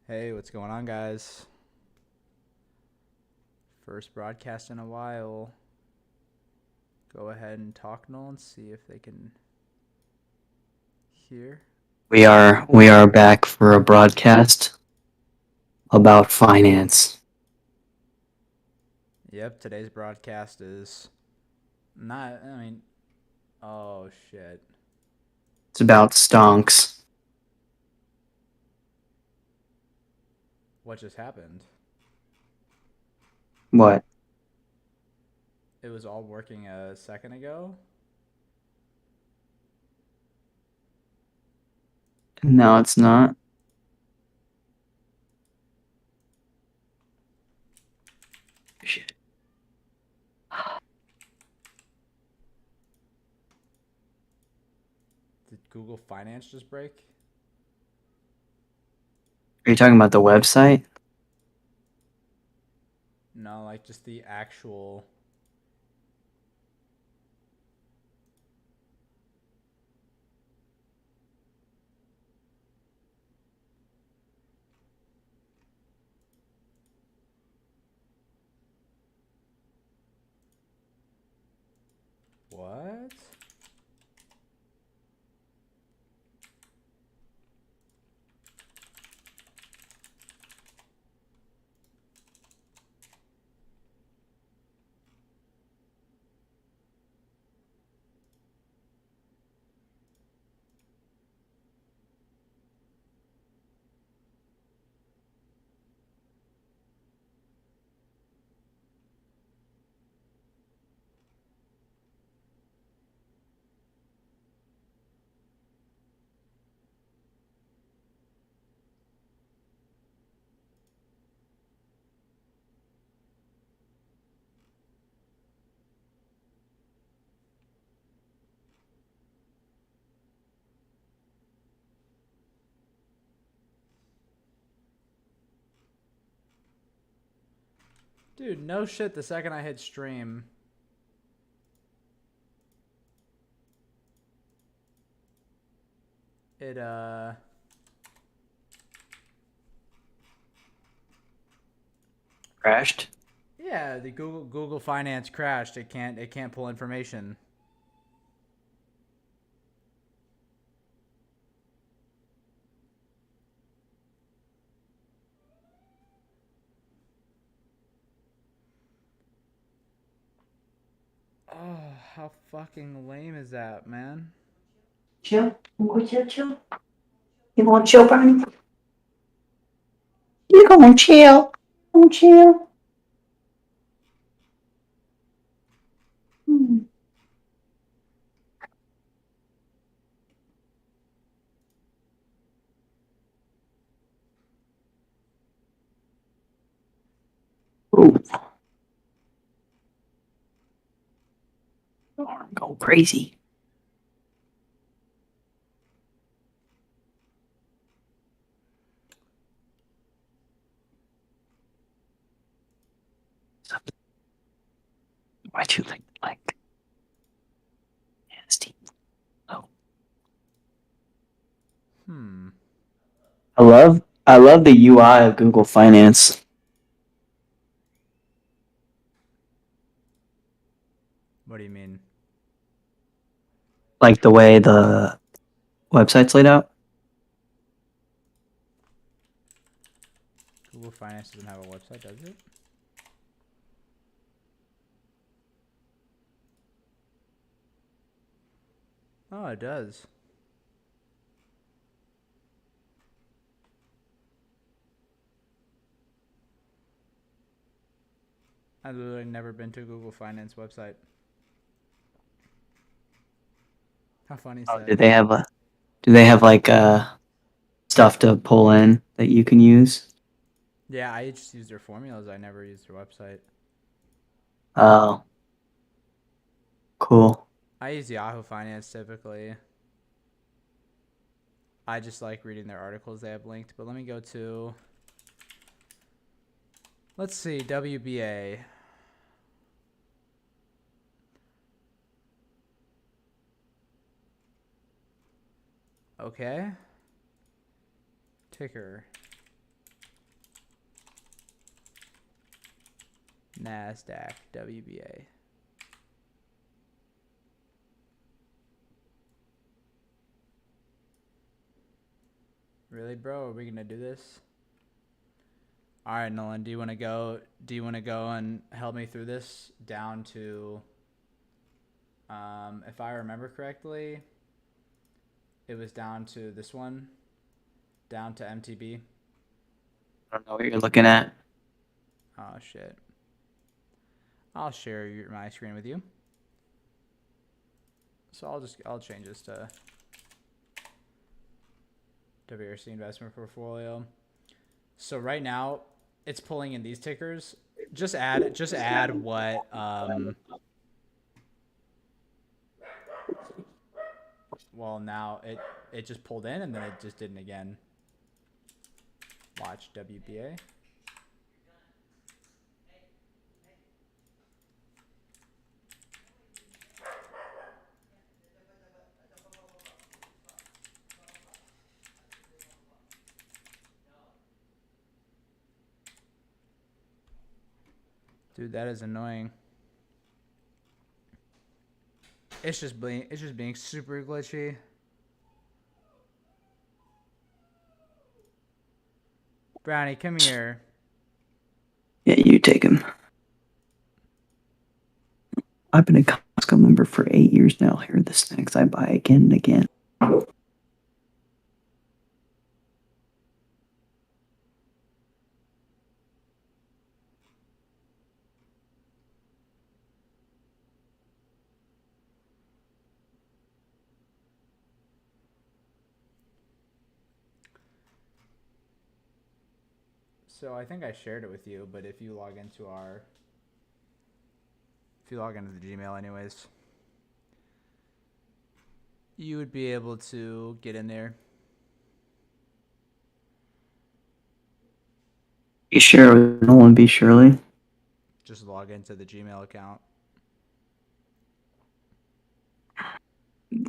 Hey, what's going on, guys? First broadcast in a while. Go ahead and talk, Nolan, see if they can hear. We are back for a broadcast about finance. Yep, today's broadcast is not, oh shit. It's about stonks. What just happened? What? It was all working a second ago? No, it's not. Shit. Did Google Finance just break? Are you talking about the website? No, like just the actual. What? Dude, no shit, the second I hit stream, it. Crashed? Yeah, the Google Finance crashed. It can't pull information. Oh, how fucking lame is that, man? Chill. You want to chill? You want to chill, Bernie? You gonna chill? Gonna chill? Hmm. Ooh, arm go crazy. Why'd you like nasty? Oh, Hmm. I love the UI of Google Finance. What do you mean? Like the way the website's laid out. Google Finance doesn't have a website, does it? Oh, it does. I've literally never been to a Google Finance website. How funny is Oh, that? do they have like stuff to pull in that you can use? Yeah, I just use their formulas. I never use their website. Oh, cool. I use Yahoo Finance typically. I just like reading their articles they have linked. But let me go to, let's see, WBA. Okay. Ticker. NASDAQ WBA. Really, bro? Are we gonna do this? All right, Nolan. Do you want to go? Do you want to go and help me through this down to? If I remember correctly, it was down to this one, down to MTB. I don't know what you're looking at. Oh shit! I'll share my screen with you. So I'll change this to WRC investment portfolio. So right now it's pulling in these tickers. Just add what well now it just pulled in and then it just didn't again. Watch WBA. Dude, that is annoying. It's just being super glitchy. Brownie, come here. Yeah, you take him. I've been a Costco member for 8 years now. Here are the snacks I buy again and again. So I think I shared it with you, but if you log into the Gmail anyways, you would be able to get in there. You share with Nolan B. Shirley. Just log into the Gmail account. You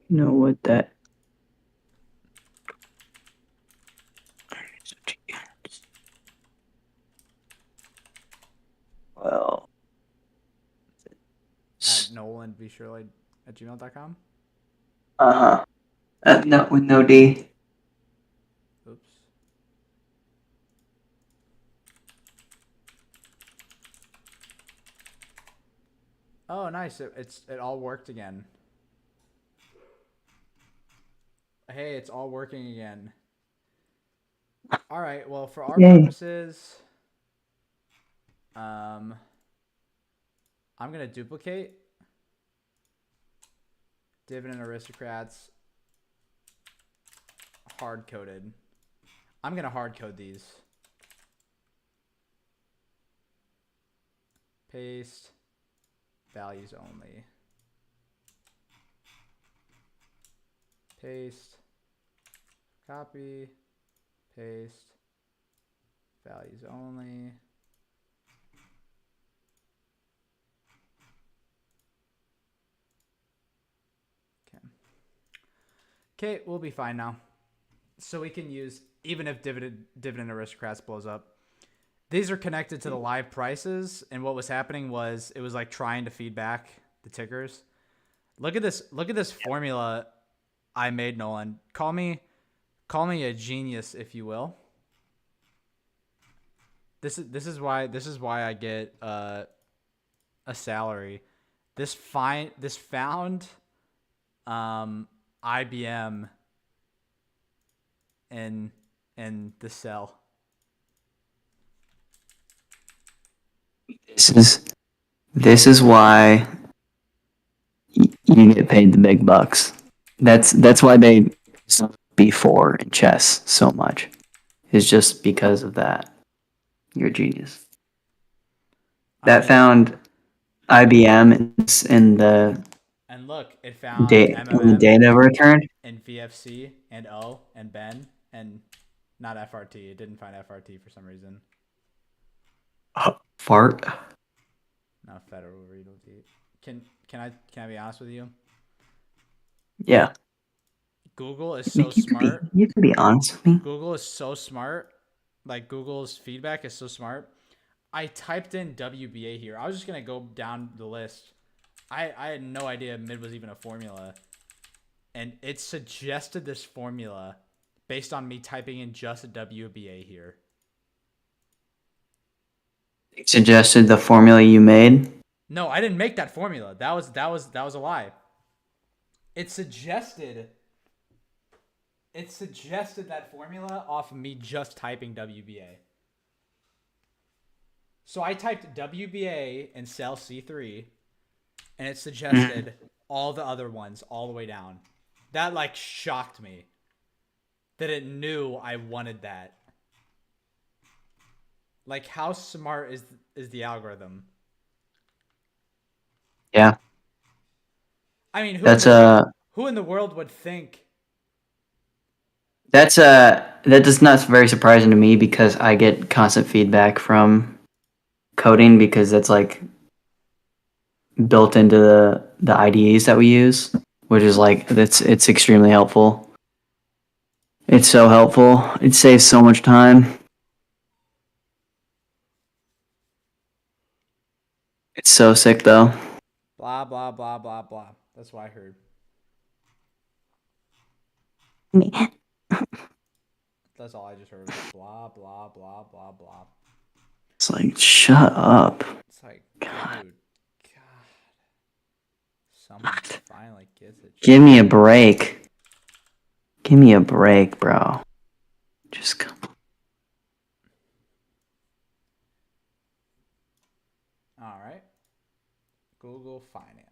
know what that. Well, At nolanbshirley at gmail.com. no, with no D. Oops. Oh, nice. It all worked again. Hey, it's all working again. All right. Well, for our Yay. purposes, I'm gonna duplicate Dividend Aristocrats hard coded. I'm gonna hard code these. Paste. Values only. Paste. Copy. Paste. Values only. Okay. Okay, we'll be fine now. So we can use, even if dividend aristocrats blows up, these are connected to the live prices, and what was happening was it was like trying to feed back the tickers. Look at this formula I made, Nolan. Call me a genius, if you will. This is why I get a salary. This found IBM in the cell. This is why you get paid the big bucks. That's why they B4 in chess so much. Is just because of that. You're a genius. That found IBM in the and look, it found in the MMM data return. and VFC and O and Ben and not FRT. It didn't find FRT for some reason. Fart. No, Federal Realty. Can I be honest with you? Yeah. Google is so smart. You can be honest with me. Google is so smart. Like Google's feedback is so smart. I typed in WBA here. I was just gonna go down the list. I had no idea mid was even a formula, and it suggested this formula based on me typing in just WBA here. Suggested the formula you made. No, I didn't make that formula. That was a lie. It suggested that formula off of me just typing WBA. So I typed WBA and cell C3, and it suggested all the other ones all the way down. That like shocked me that it knew I wanted that. Like, how smart is the algorithm? Yeah, I mean, that's who in the world would think? that is not very surprising to me because I get constant feedback from coding because that's like built into the IDEs that we use, which is like it's extremely helpful. It's so helpful. It saves so much time. It's so sick though. Blah blah blah blah blah. That's what I heard. That's all I just heard. Was blah blah blah blah blah. It's like shut up. It's like, dude, God, someone finally gets it. Give me a break. Give me a break, bro. Just come. All right. Google Finance.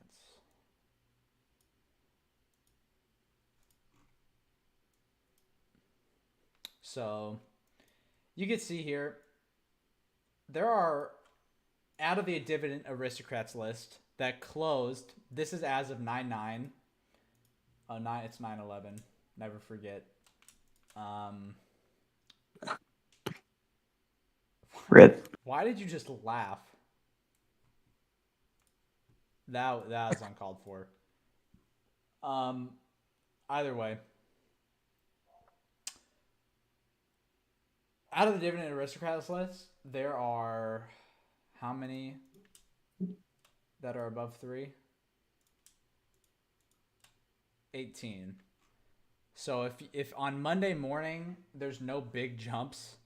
So you can see here, there are, out of the dividend aristocrats list that closed, this is as of 9/9. Oh, 9, it's 9/11. Never forget. Rip. Why did you just laugh? That was uncalled for. Either way, out of the dividend aristocrats list, there are how many that are above 3? 18. So if on Monday morning there's no big jumps,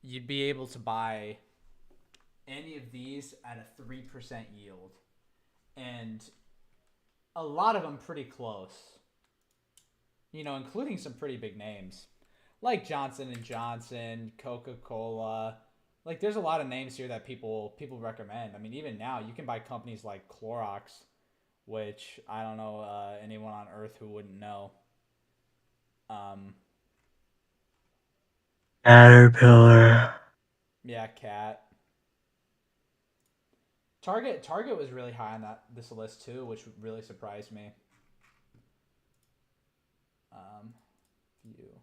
you'd be able to buy any of these at a 3% yield. And a lot of them pretty close. You know, including some pretty big names. Like Johnson & Johnson, Coca-Cola. Like, there's a lot of names here that people recommend. I mean, even now, you can buy companies like Clorox, which I don't know anyone on Earth who wouldn't know. Caterpillar. Yeah, Cat. Target was really high on this list too, which really surprised me. View.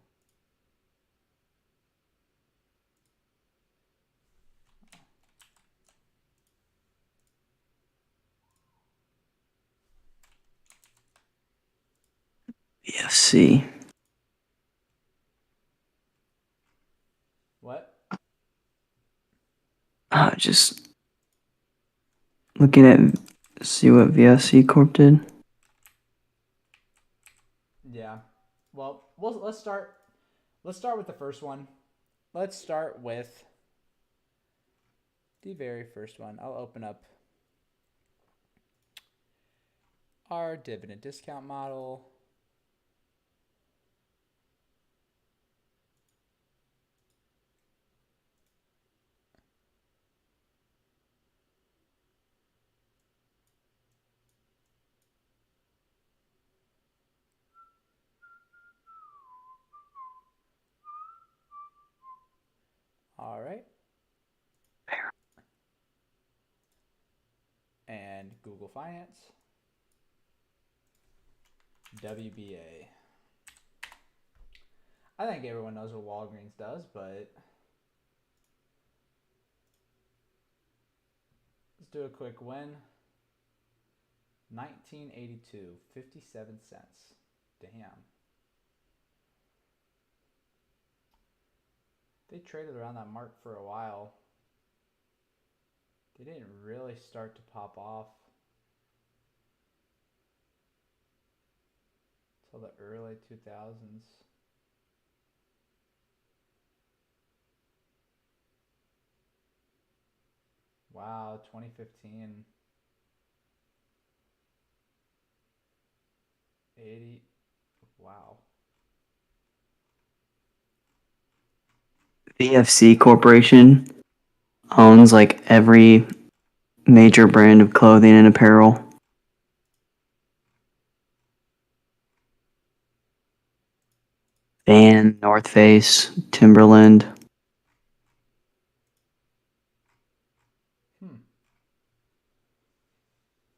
BFC. What? Just looking at see what VFC Corp did. Yeah. Well, let's start. Let's start with the first one. Let's start with the very first one. I'll open up our dividend discount model. All right. And Google Finance. WBA. I think everyone knows what Walgreens does, but let's do a quick win. 1982, 57 cents. Damn. They traded around that mark for a while. They didn't really start to pop off till the early 2000s. Wow, 2015. 80. Wow. VFC Corporation owns like every major brand of clothing and apparel. Van, North Face, Timberland, Hmm.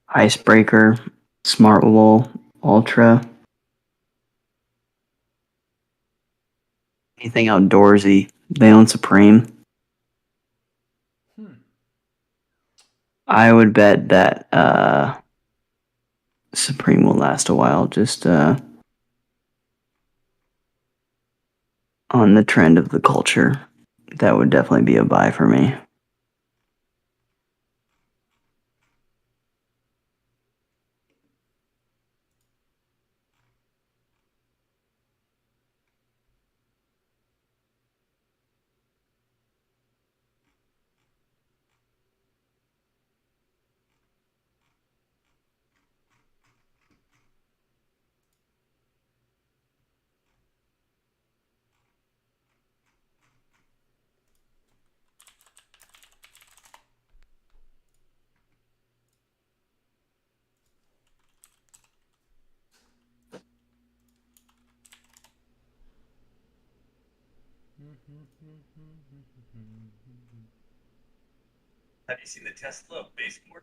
Icebreaker, Smartwool, Ultra, anything outdoorsy. They own Supreme. Hmm. I would bet that Supreme will last a while, just on the trend of the culture. That would definitely be a buy for me. Have you seen the Tesla baseboard?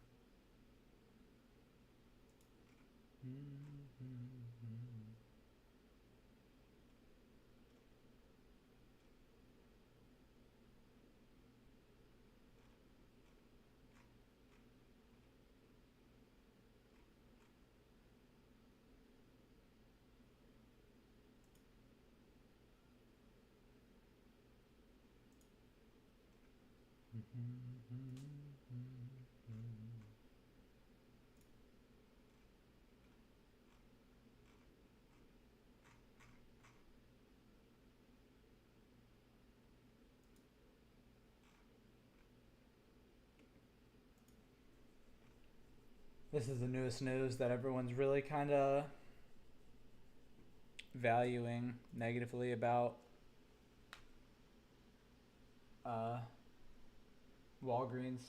This is the newest news that everyone's really kind of valuing negatively about uh, Walgreens.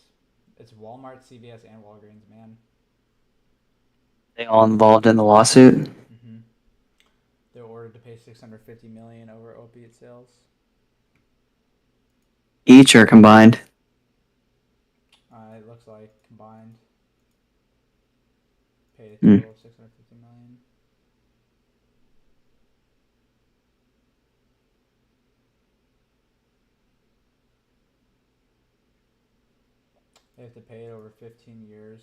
It's Walmart, CVS, and Walgreens, man. They all involved in the lawsuit. Mm-hmm. They're ordered to pay $650 million over opiate sales. Each are combined. It looks like combined paid a Hmm. total of $650 million. They have to pay it over 15 years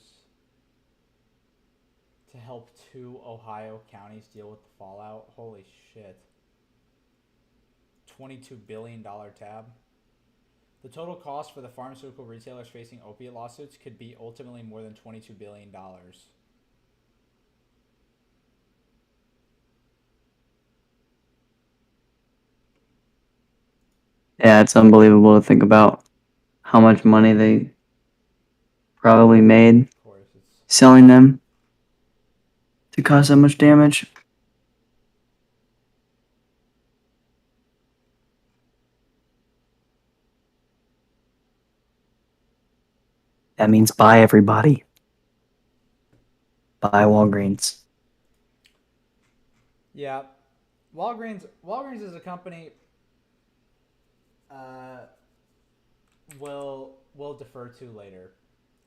to help 2 Ohio counties deal with the fallout. Holy shit. $22 billion tab. The total cost for the pharmaceutical retailers facing opiate lawsuits could be ultimately more than $22 billion. Yeah, it's unbelievable to think about how much money they probably made Of course, it's selling them to cause so much damage. That means buy everybody. Buy Walgreens. yeah. Walgreens is a company. Uh, will defer to later.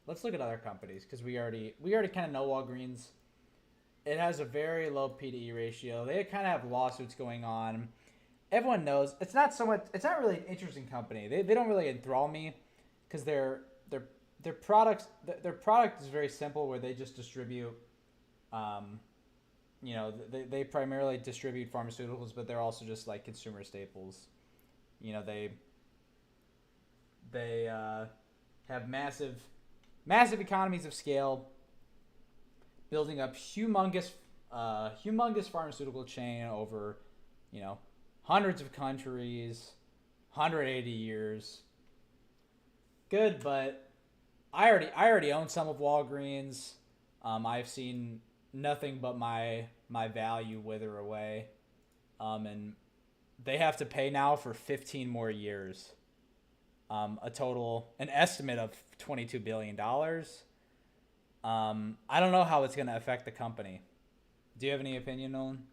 Let's look at other companies because we already kind of know Walgreens. It has a very low P/E ratio. They kind of have lawsuits going on. Everyone knows it's not so much. It's not really an interesting company. They don't really enthrall me because their their product is very simple where they just distribute. Um, they primarily distribute pharmaceuticals, but they're also just like consumer staples. You know, they have massive massive economies of scale, building up humongous pharmaceutical chain over, you know, hundreds of countries, 180 years. Good, but I already own some of Walgreens. I've seen nothing but my value wither away. And they have to pay now for 15 more years. An estimate of $22 billion. I don't know how it's going to affect the company. Do you have any opinion, Nolan?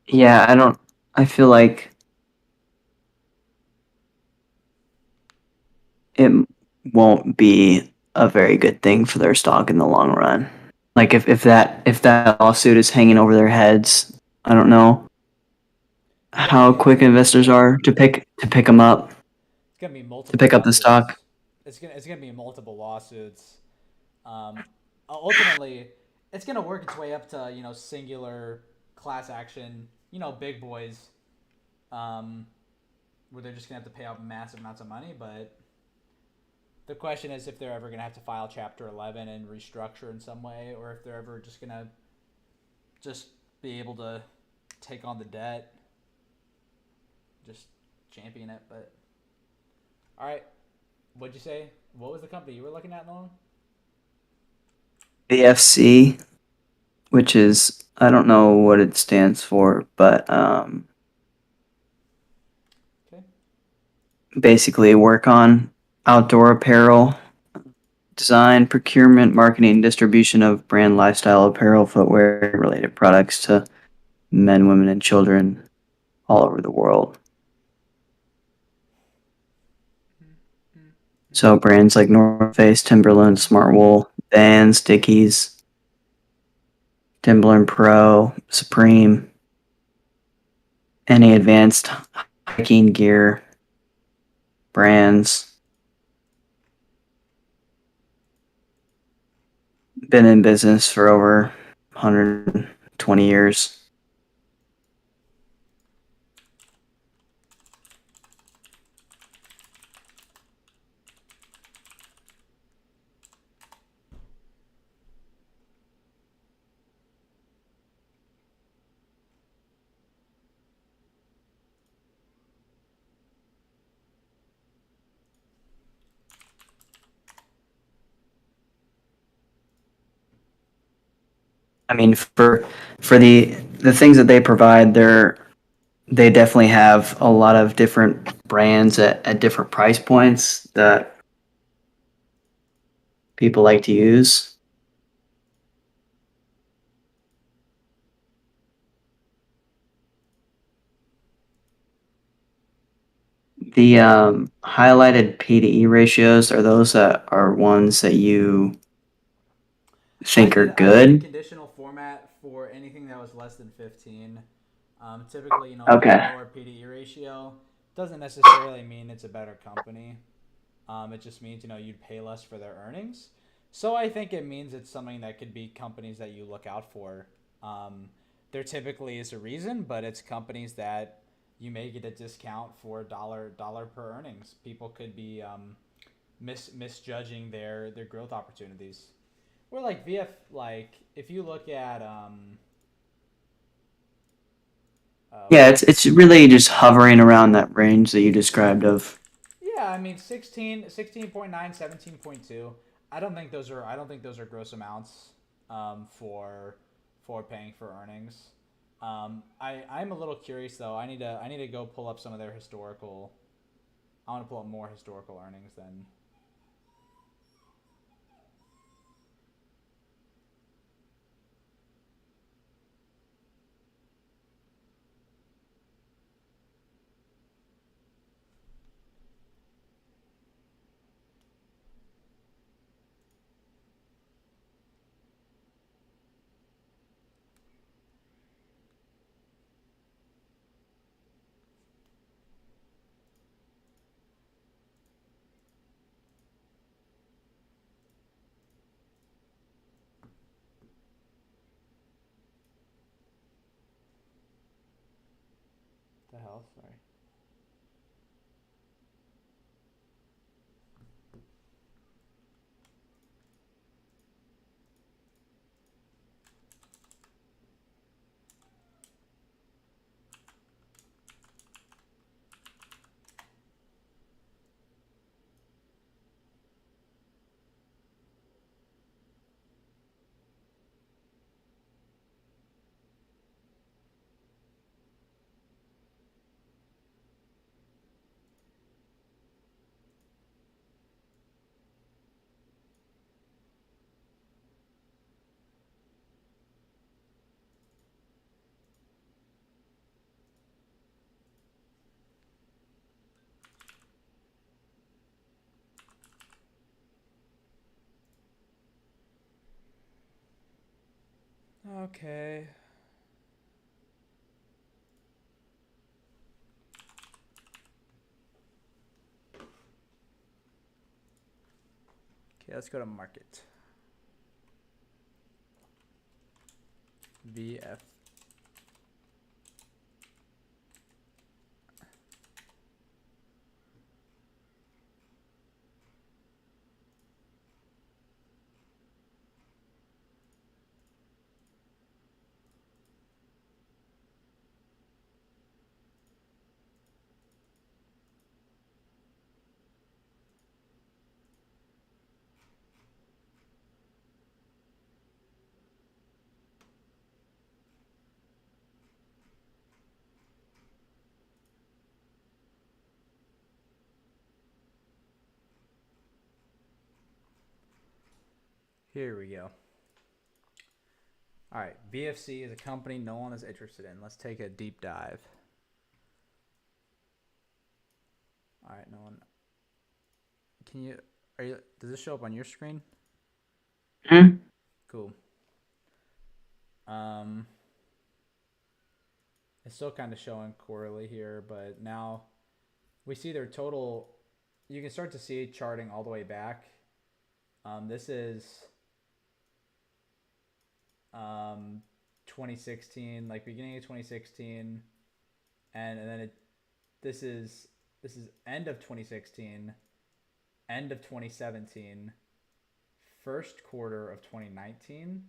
Yeah, I don't. I feel like it won't be a very good thing for their stock in the long run. Like if that lawsuit is hanging over their heads, I don't know Yeah, I how mean quick investors are to pick them up, it's gonna be to multiple pick up the lawsuits. stock. It's gonna be multiple lawsuits. Um, Ultimately, it's gonna work its way up to singular class action. Big boys, um, where they're just gonna have to pay out massive amounts of money. But the question is if they're ever gonna have to file Chapter 11 and restructure in some way, or if they're ever just gonna just be able to take on the debt, just champion it. But all right, what'd you say? What was the company you were looking at, Nolan? AFC, which is I don't know what it stands for, but Okay. basically work on outdoor apparel design, procurement, marketing, distribution of brand lifestyle apparel, footwear, related products to men, women, and children all over the world. So brands like North Face, Timberland, Smartwool, Vans, Dickies, Timberland Pro, Supreme, any advanced hiking gear brands. Been in business for over 120 years. I mean, for the things that they provide, they definitely have a lot of different brands at different price points that people like to use. The highlighted P to E ratios are those that are ones that you I think are did I did a good. conditional format for anything that was less than 15. Typically, a Okay. lower PDE ratio doesn't necessarily mean it's a better company. It just means you'd pay less for their earnings. So I think it means it's something that could be companies that you look out for. Um, there typically is a reason, but it's companies that you may get a discount for dollar per earnings. People could be misjudging their growth opportunities. Or like VF, like if you look at Yeah, what's it's really just hovering around that range that you described of. yeah, I mean 16.9, 17.2. I don't think those are gross amounts for paying for earnings. I'm a little curious though. I need to go pull up some of their historical. I want to pull up more historical earnings than. The hell, sorry. Okay. Okay, let's go to market. VF. Here we go. All right, VFC is a company no one is interested in. Let's take a deep dive. All right, no one. Can you? Are you? Does this show up on your screen? Hmm? Cool. It's still kind of showing quarterly here, but now we see their total. You can start to see charting all the way back. This is 2016, like beginning of 2016, and then this is end of 2016, end of 2017, first quarter of 2019.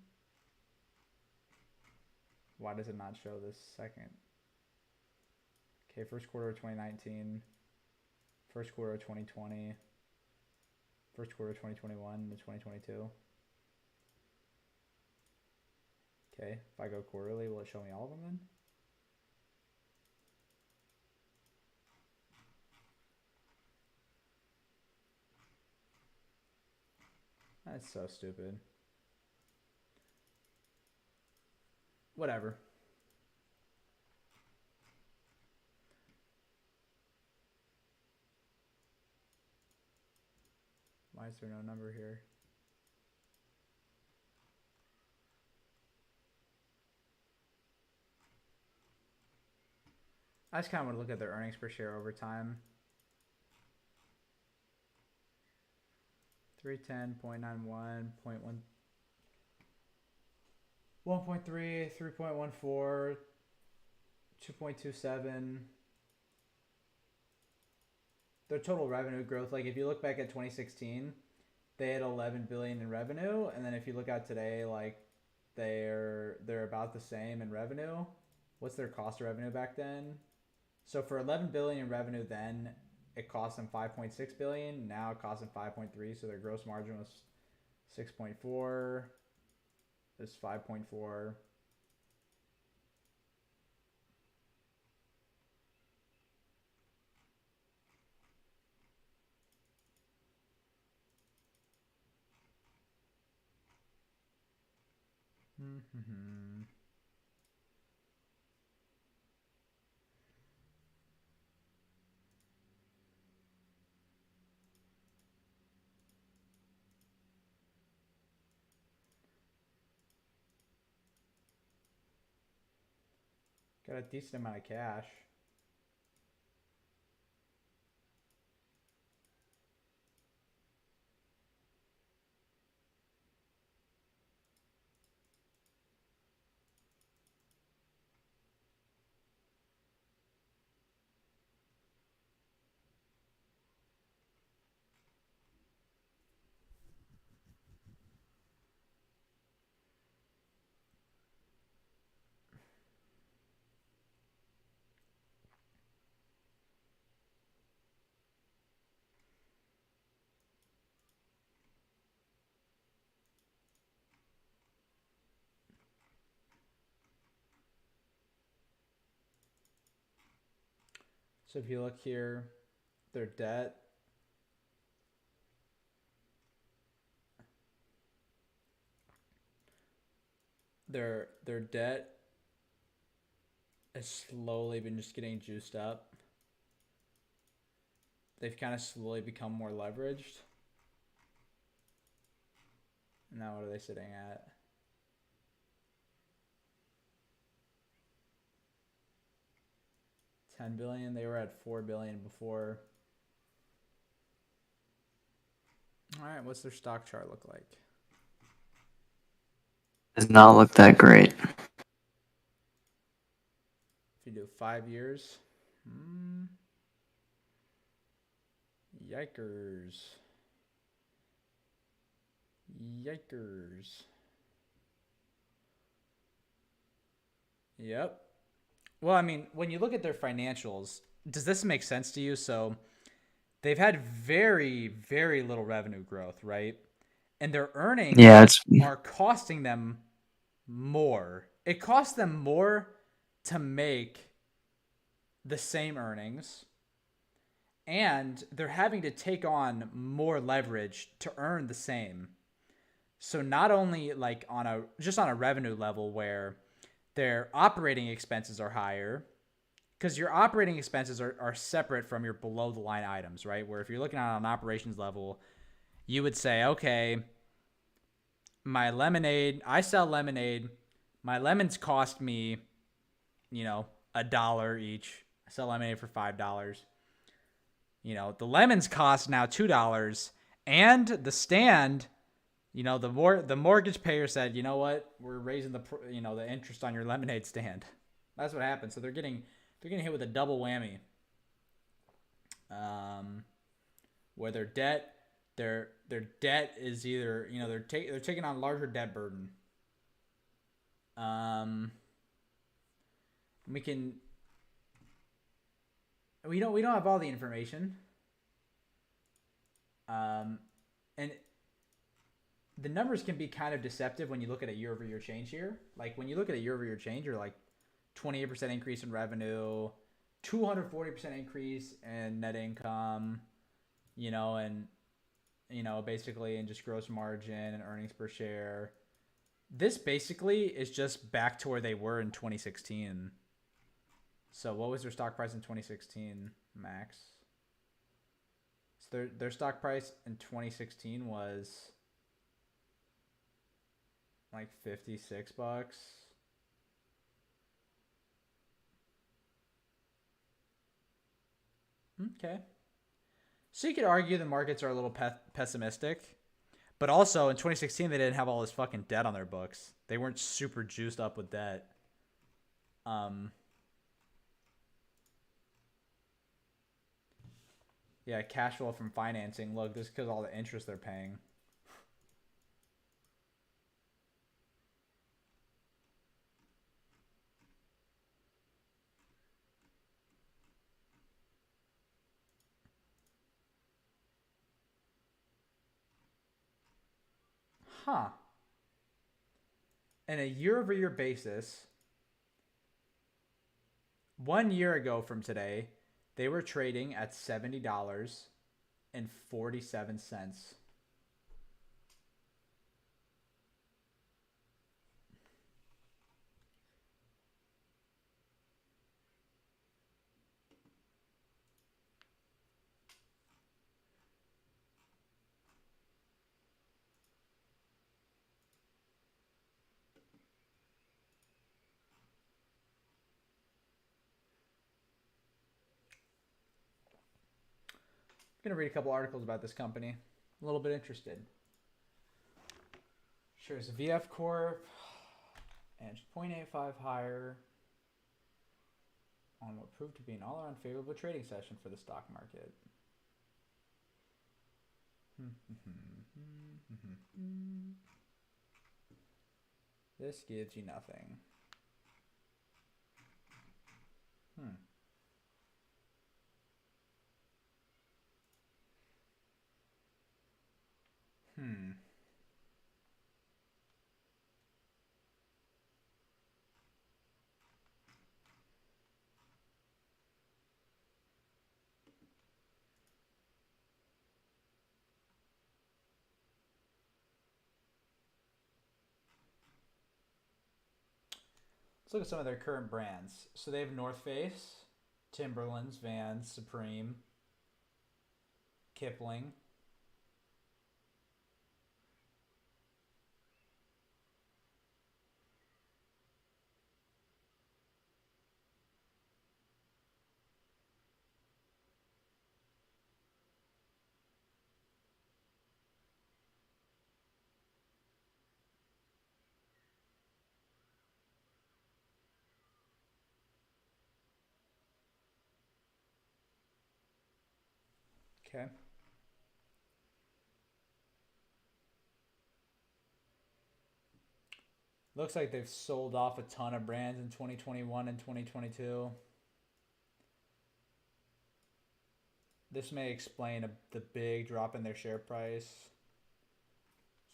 Why does it not show this second? Okay, first quarter of 2019, first quarter of 2020, first quarter of 2021 to 2022. Okay, if I go quarterly, will it show me all of them then? That's so stupid. Whatever. Why is there no number here? I just kind of want to look at their earnings per share over time. 310.91, 1.3, 3.14, 2.27. Their total revenue growth, like if you look back at 2016, they had 11 billion in revenue, and then if you look at today, like they're about the same in revenue. What's their cost of revenue back then? So for 11 billion in revenue then, it cost them 5.6 billion. Now it costs them 5.3, so their gross margin was 6.4. This 5.4. Mm-hmm. Got a decent amount of cash. So if you look here, their debt, their debt has slowly been just getting juiced up. They've kind of slowly become more leveraged. Now what are they sitting at? 10 billion. They were at 4 billion before. All right, what's their stock chart look like? Does not look that great. If you do 5 years, yikers. Yikers. Yep. Well, I mean, when you look at their financials, does this make sense to you? So they've had very, very little revenue growth, right? And their earnings Yeah, it's are costing them more. It costs them more to make the same earnings, and they're having to take on more leverage to earn the same. So not only like on a revenue level where their operating expenses are higher, because your operating expenses are separate from your below the line items, right? Where if you're looking at an operations level, you would say, okay, my lemonade, I sell lemonade. My lemons cost me, $1 each. I sell lemonade for $5. The lemons cost now $2, and the stand, the mortgage payer said, you know what, we're raising the interest on your lemonade stand. That's what happened. So they're getting hit with a double whammy. Where their debt is either they're taking on larger debt burden. We don't have all the information. And the numbers can be kind of deceptive when you look at a year-over-year change here. Like when you look at a year-over-year change, you're like 28% increase in revenue, 240% increase in net income, and basically in just gross margin and earnings per share. This basically is just back to where they were in 2016. So what was their stock price in 2016, Max? So their stock price in 2016 was like $56. Okay. So you could argue the markets are a little pessimistic, but also in 2016 they didn't have all this fucking debt on their books. They weren't super juiced up with debt. Yeah, cash flow from financing. Look, this is because all the interest they're paying. Huh. And a year-over-year basis, 1 year ago from today, they were trading at $70.47. I'm going to read a couple articles about this company. A little bit interested. Shares of VF Corp. And 0.85 higher on what proved to be an all-around favorable trading session for the stock market. This gives you nothing. Let's look at some of their current brands. So they have North Face, Timberlands, Vans, Supreme, Kipling. Okay. Looks like they've sold off a ton of brands in 2021 and 2022. This may explain the big drop in their share price.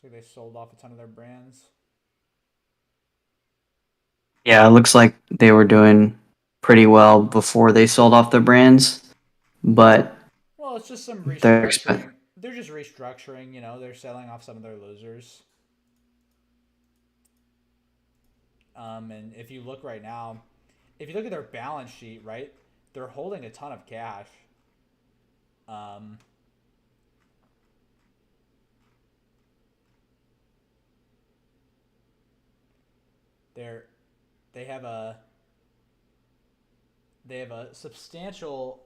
Looks like they sold off a ton of their brands. Yeah, it looks like they were doing pretty well before they sold off their brands, but Well, it's just some they're exp- restructuring. They're just restructuring, you know, they're selling off some of their losers. And if you look right now, if you look at their balance sheet, right, they're holding a ton of cash. Um, they're they have a they have a substantial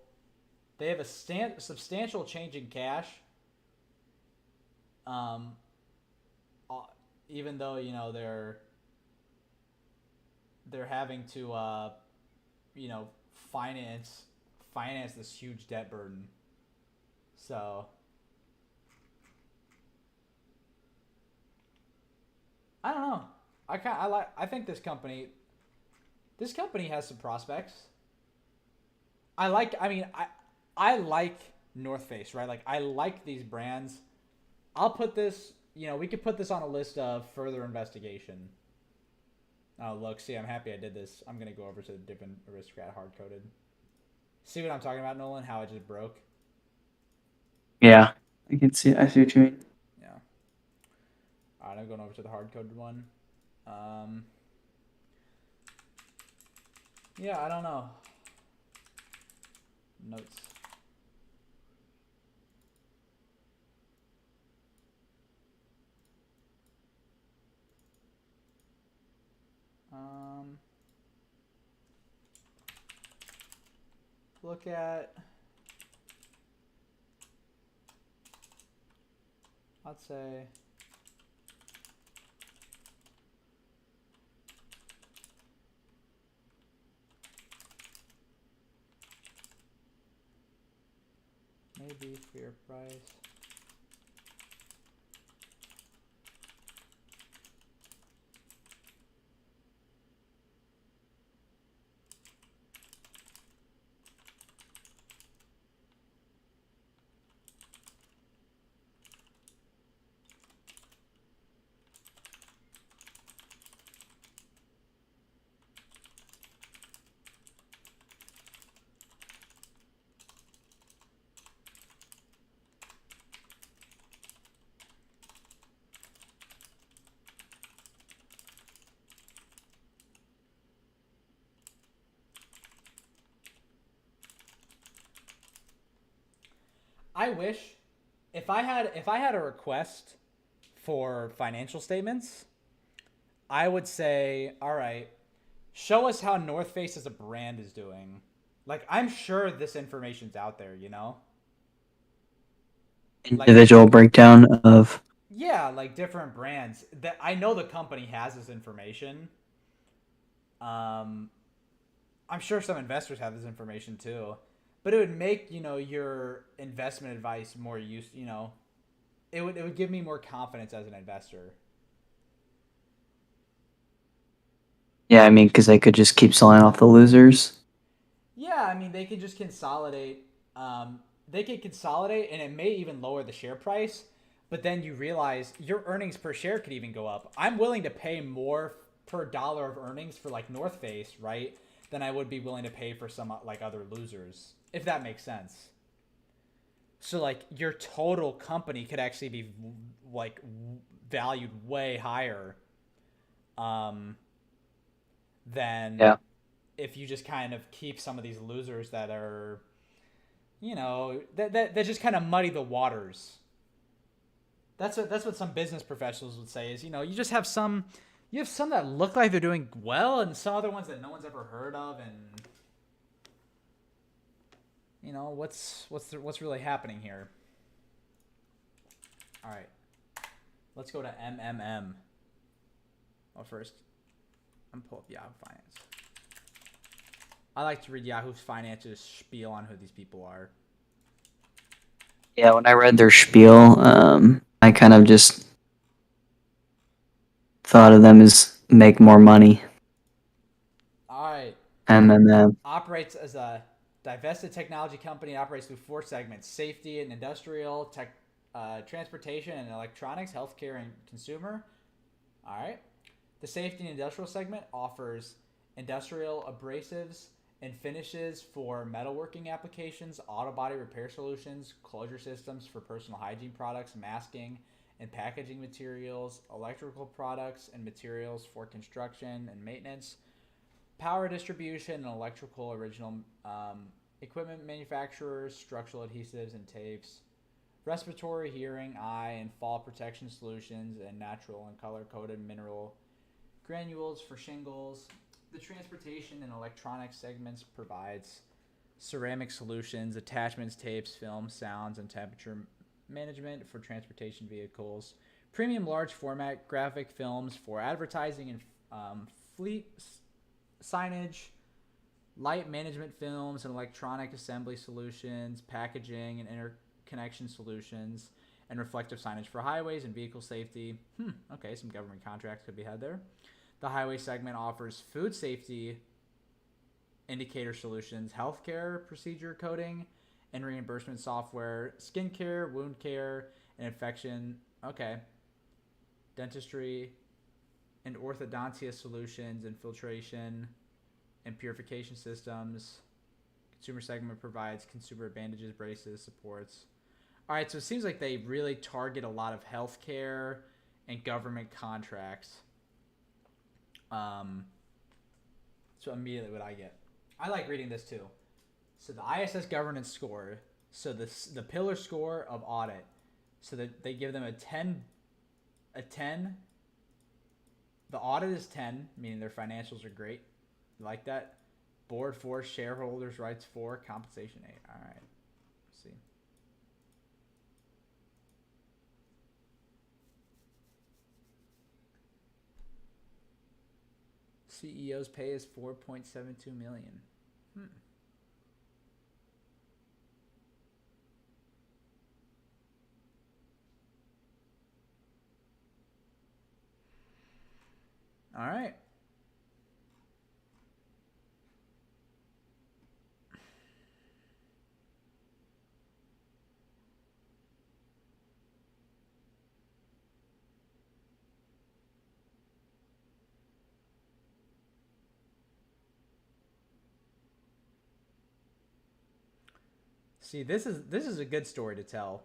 they have a substantial change in cash. Um, uh, Even though you know they're having to you know finance this huge debt burden. So I don't know. I think this company has some prospects. I like North Face, right? Like I like these brands. I'll put this, you know, we could put this on a list of further investigation. Oh, look, see, I'm happy I did this. I'm going to go over to the different aristocrat hard coded. See what I'm talking about, Nolan? How it just broke? yeah, I can see. I see what you mean. Yeah. All right, I'm going over to the hard coded one. Um, yeah, I don't know. Notes. Um, Look at, I'd say, maybe fair price. I wish if I had a request for financial statements, I would say, all right, show us how North Face as a brand is doing. Like I'm sure this information's out there, you know? Like Individual breakdown of. yeah, like different brands. That I know the company has this information. Um I'm sure some investors have this information too. But it would make, you know, your investment advice more you know, it would give me more confidence as an investor. Yeah, I mean, because they could just keep selling off the losers. Yeah, I mean they could just consolidate. They could consolidate, and it may even lower the share price. But then you realize your earnings per share could even go up. I'm willing to pay more per dollar of earnings for like North Face, right, than I would be willing to pay for some like other losers, if that makes sense. So like your total company could actually be like valued way higher um, than Yeah. if you just kind of keep some of these losers that are, you know, that just kind of muddy the waters. That's what some business professionals would say is, you know, you have some that look like they're doing well and some other ones that no one's ever heard of, and you know what's really happening here. All right, let's go to MMM. Well, first I'm pull up Yahoo Finance. I like to read Yahoo Finance's spiel on who these people are. Yeah, when I read their spiel, I kind of just thought of them as make more money. All right. MMM. Operates as a divested technology company. Operates through four segments: safety and industrial, transportation and electronics, healthcare and consumer. All right. The safety and industrial segment offers industrial abrasives and finishes for metalworking applications, auto body repair solutions, closure systems for personal hygiene products, masking and packaging materials, electrical products and materials for construction and maintenance, power distribution and electrical original equipment manufacturers, structural adhesives and tapes, respiratory, hearing, eye, and fall protection solutions, and natural and color coded mineral granules for shingles. The transportation and electronics segments provides ceramic solutions, attachments, tapes, films, sounds, and temperature management for transportation vehicles. Premium large format graphic films for advertising and fleet signage, light management films and electronic assembly solutions, packaging and interconnection solutions, and reflective signage for highways and vehicle safety. Okay, some government contracts could be had there. The highway segment offers food safety indicator solutions, healthcare procedure coding and reimbursement software, skincare, wound care, and infection. Okay. Dentistry and orthodontia solutions, infiltration and purification systems. Consumer segment provides consumer bandages, braces, supports. All right, so it seems like they really target a lot of healthcare and government contracts. So immediately what I get. I like reading this too. So the ISS governance score. So the pillar score of audit. So that they give them a 10. A 10. The audit is 10, meaning their financials are great. You like that? Board 4, shareholders rights 4, compensation 8. All right. Let's see. CEO's pay is 4.72 million. All right. See, this is a good story to tell,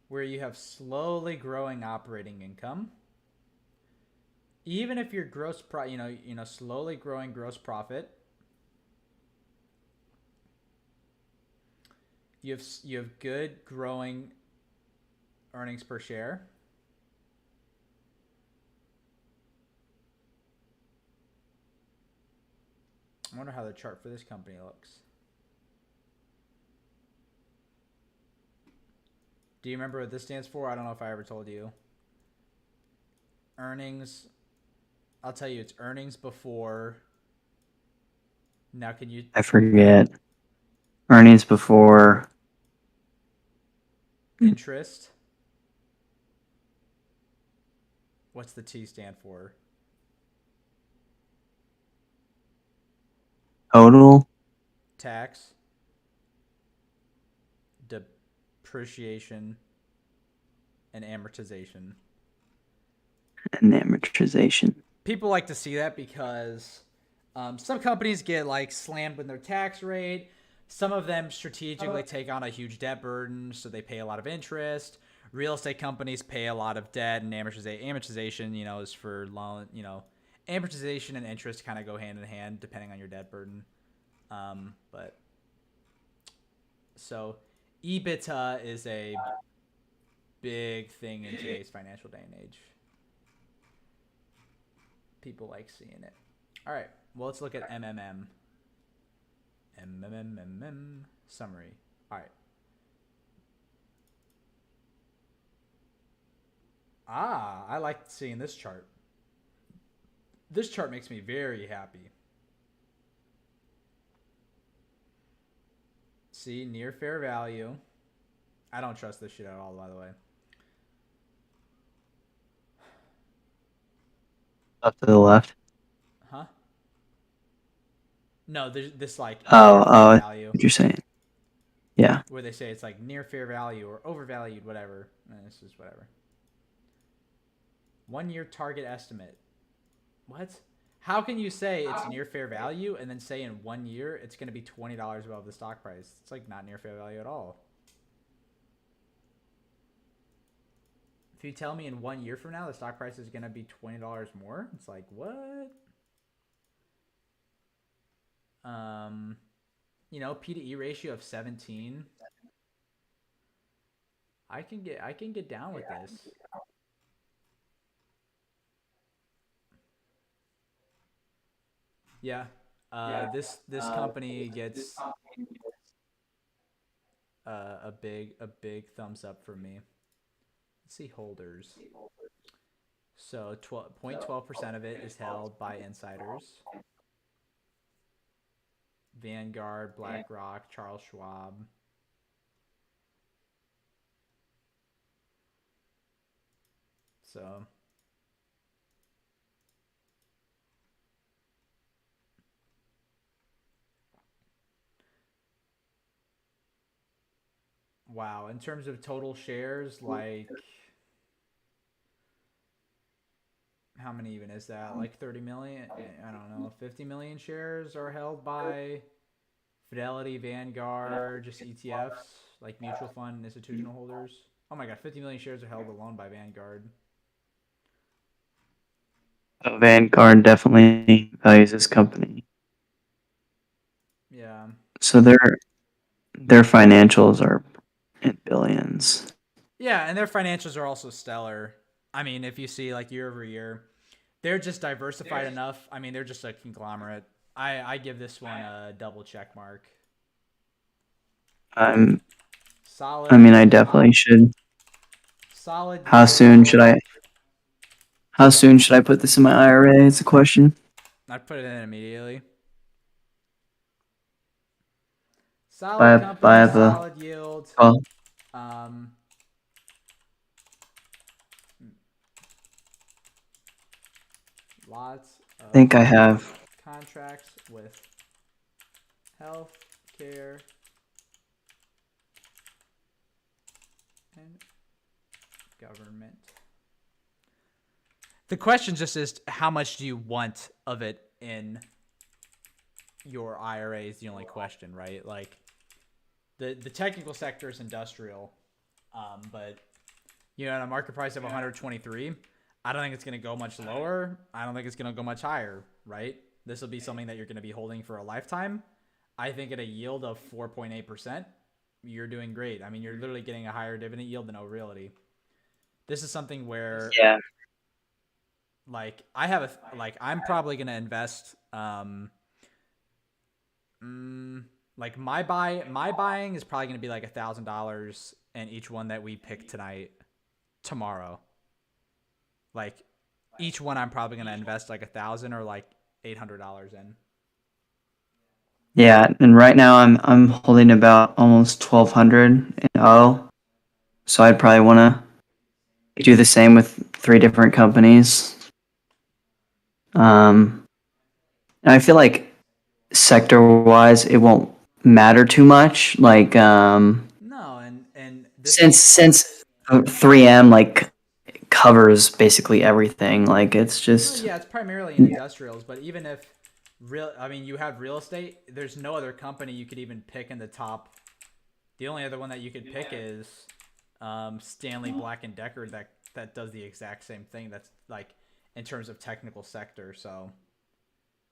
where you have slowly growing operating income. Even if your slowly growing gross profit, you have good growing earnings per share. I wonder how the chart for this company looks. Do you remember what this stands for? I don't know if I ever told you. Earnings. I'll tell you, it's earnings before. Now, can you? I forget. Earnings before Interest. What's the T stand for? total Tax. Depreciation. And amortization. and amortization. People like to see that because some companies get like slammed with their tax rate. Some of them strategically take on a huge debt burden, so they pay a lot of interest. Real estate companies pay a lot of debt, and amortization, is for loan. Amortization and interest kind of go hand in hand depending on your debt burden. But so EBITDA is a big thing in today's financial day and age. People like seeing it. All right. Well, let's look at MMM. MMM summary. All right. I like seeing this chart. This chart makes me very happy. See, near fair value. I don't trust this shit at all, by the way. Up to the left. Huh? No, there's this like Oh, near fair what value you're saying. Yeah. where they say it's like near fair value or overvalued, whatever. This is whatever. 1 year target estimate. What? How can you say it's near fair value and then say in 1 year it's going to be $20 above the stock price? It's like not near fair value at all. If you tell me in 1 year from now the stock price is going to be $20 more, it's like, what? Um, P to E ratio of 17. I can get down with this. Yeah. This company gets a big thumbs up from me. Let's see holders. So 0.12% of it is held by insiders. Vanguard, BlackRock, Charles Schwab. So wow, in terms of total shares, like how many even is that? Like 30 million? I don't know. 50 million shares are held by Fidelity, Vanguard, just ETFs, like mutual fund institutional holders. Oh my god, 50 million shares are held alone by Vanguard. Vanguard definitely values this company. Yeah. So their financials are in billions. Yeah, and their financials are also stellar. I mean, if you see like year over year, they're just diversified enough. I mean, they're just a conglomerate. I give this one a double check mark. I'm I Solid, mean I definitely should. solid How soon should yield. I put this in my IRA? Is the question. I put it in immediately. Buy Solid a buy company, up a solid yield. call. Um, Lots I of think I have. contracts with health care and government. The question just is how much do you want of it in your IRA is the only question, right? Like the technical sector is industrial, but at a market price of 123, I don't think it's going to go much lower. I don't think it's going to go much higher, right? This will be something that you're going to be holding for a lifetime. I think at a yield of 4.8%, you're doing great. I mean, you're literally getting a higher dividend yield than O'Reilly. This is something where Yeah. like I'm probably going to invest like my buying is probably going to be like $1,000 in each one that we pick tonight tomorrow. Like each one I'm probably going to invest like 1,000 or like $800 in. Yeah, and right now I'm holding about almost 1,200 in O. So I'd probably want to do the same with three different companies. Um, and I feel like sector wise, it won't matter too much. Like No, and this is since 3M like covers basically everything. Like it's well, just yeah, it's primarily in industrials, but even if you have real estate, there's no other company you could even pick in the top. The only other one that you could pick is Stanley Black and Decker that does the exact same thing. That's like in terms of technical sector. So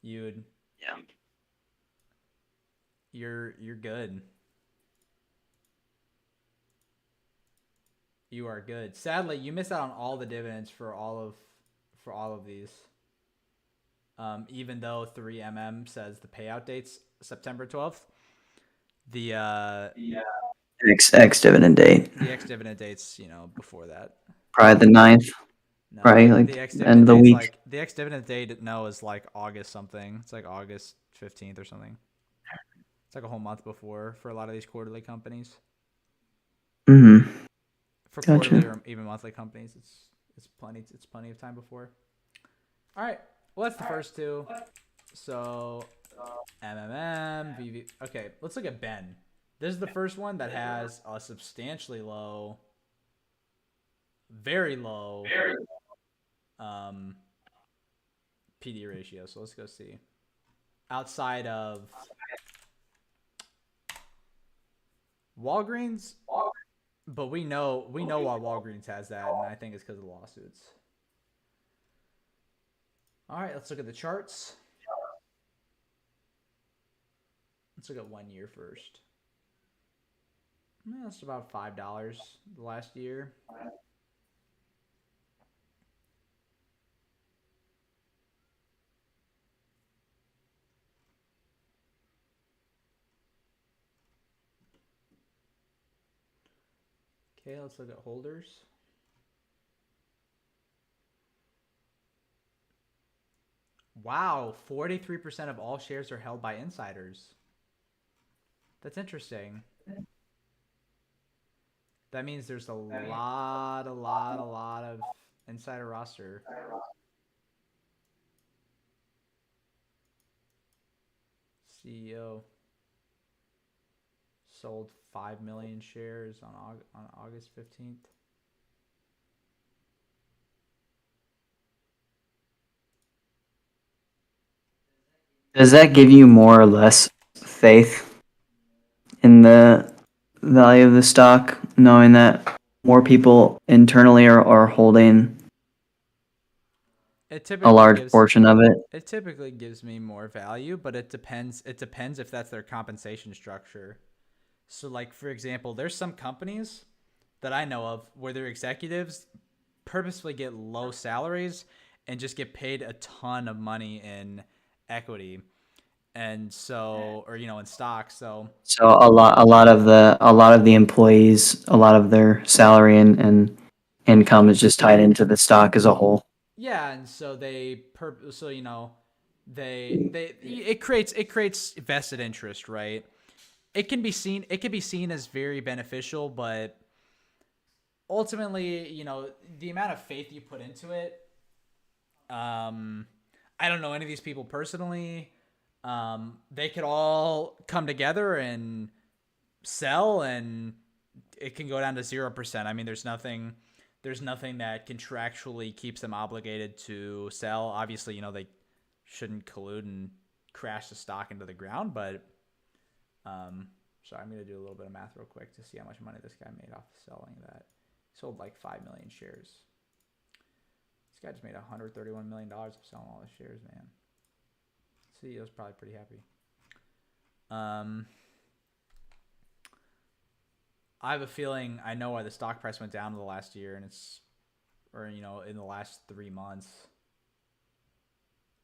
you'd yeah. you're good. You are good. Sadly, you missed out on all the dividends for all of these. Even though 3MM says the payout date's September 12th, the X dividend date, the ex dividend date's before that. probably the ninth, No, probably the like ex end dividend of the date's week. like the ex dividend date. No, is like August something. It's like August 15th or something. It's like a whole month before for a lot of these quarterly companies. Mm-hmm. For quarterly Gotcha. or even monthly companies, it's plenty of time before. All right, well that's the first two. So VV. Okay, let's look at Ben. This is the first one that has a substantially low, very low um, PD ratio. So let's go see. Outside of Walgreens, but we know why Walgreens has that, and I think it's because of the lawsuits. All right, let's look at the charts. Let's look at 1 year first. That's about $5 the last year. Okay, let's look at holders. Wow, 43% of all shares are held by insiders. That's interesting. That means there's a lot of insider roster. CEO sold 5 million shares on August 15th. Does that give you more or less faith in the value of the stock, knowing that more people internally are holding It a typically large gives portion of it? it typically gives me more value, but it depends if that's their compensation structure. So like for example, there's some companies that I know of where their executives purposefully get low salaries and just get paid a ton of money in equity, and so or in stocks. So So a lot of the employees, a lot of their salary and income is just tied into the stock as a whole. yeah, and so so they it creates vested interest, right? It can be seen as very beneficial, but ultimately, the amount of faith you put into it. um I don't know any of these people personally. They could all come together and sell, and it can go down to 0%. I mean, there's nothing that contractually keeps them obligated to sell. Obviously, they shouldn't collude and crash the stock into the ground, but sorry, I'm gonna do a little bit of math real quick to see how much money this guy made off selling that. He sold like 5 million shares. This guy just made $131 million of selling all his shares, man. CEO's probably pretty happy. Um, I have a feeling I know why the stock price went down in the last year, and in the last 3 months.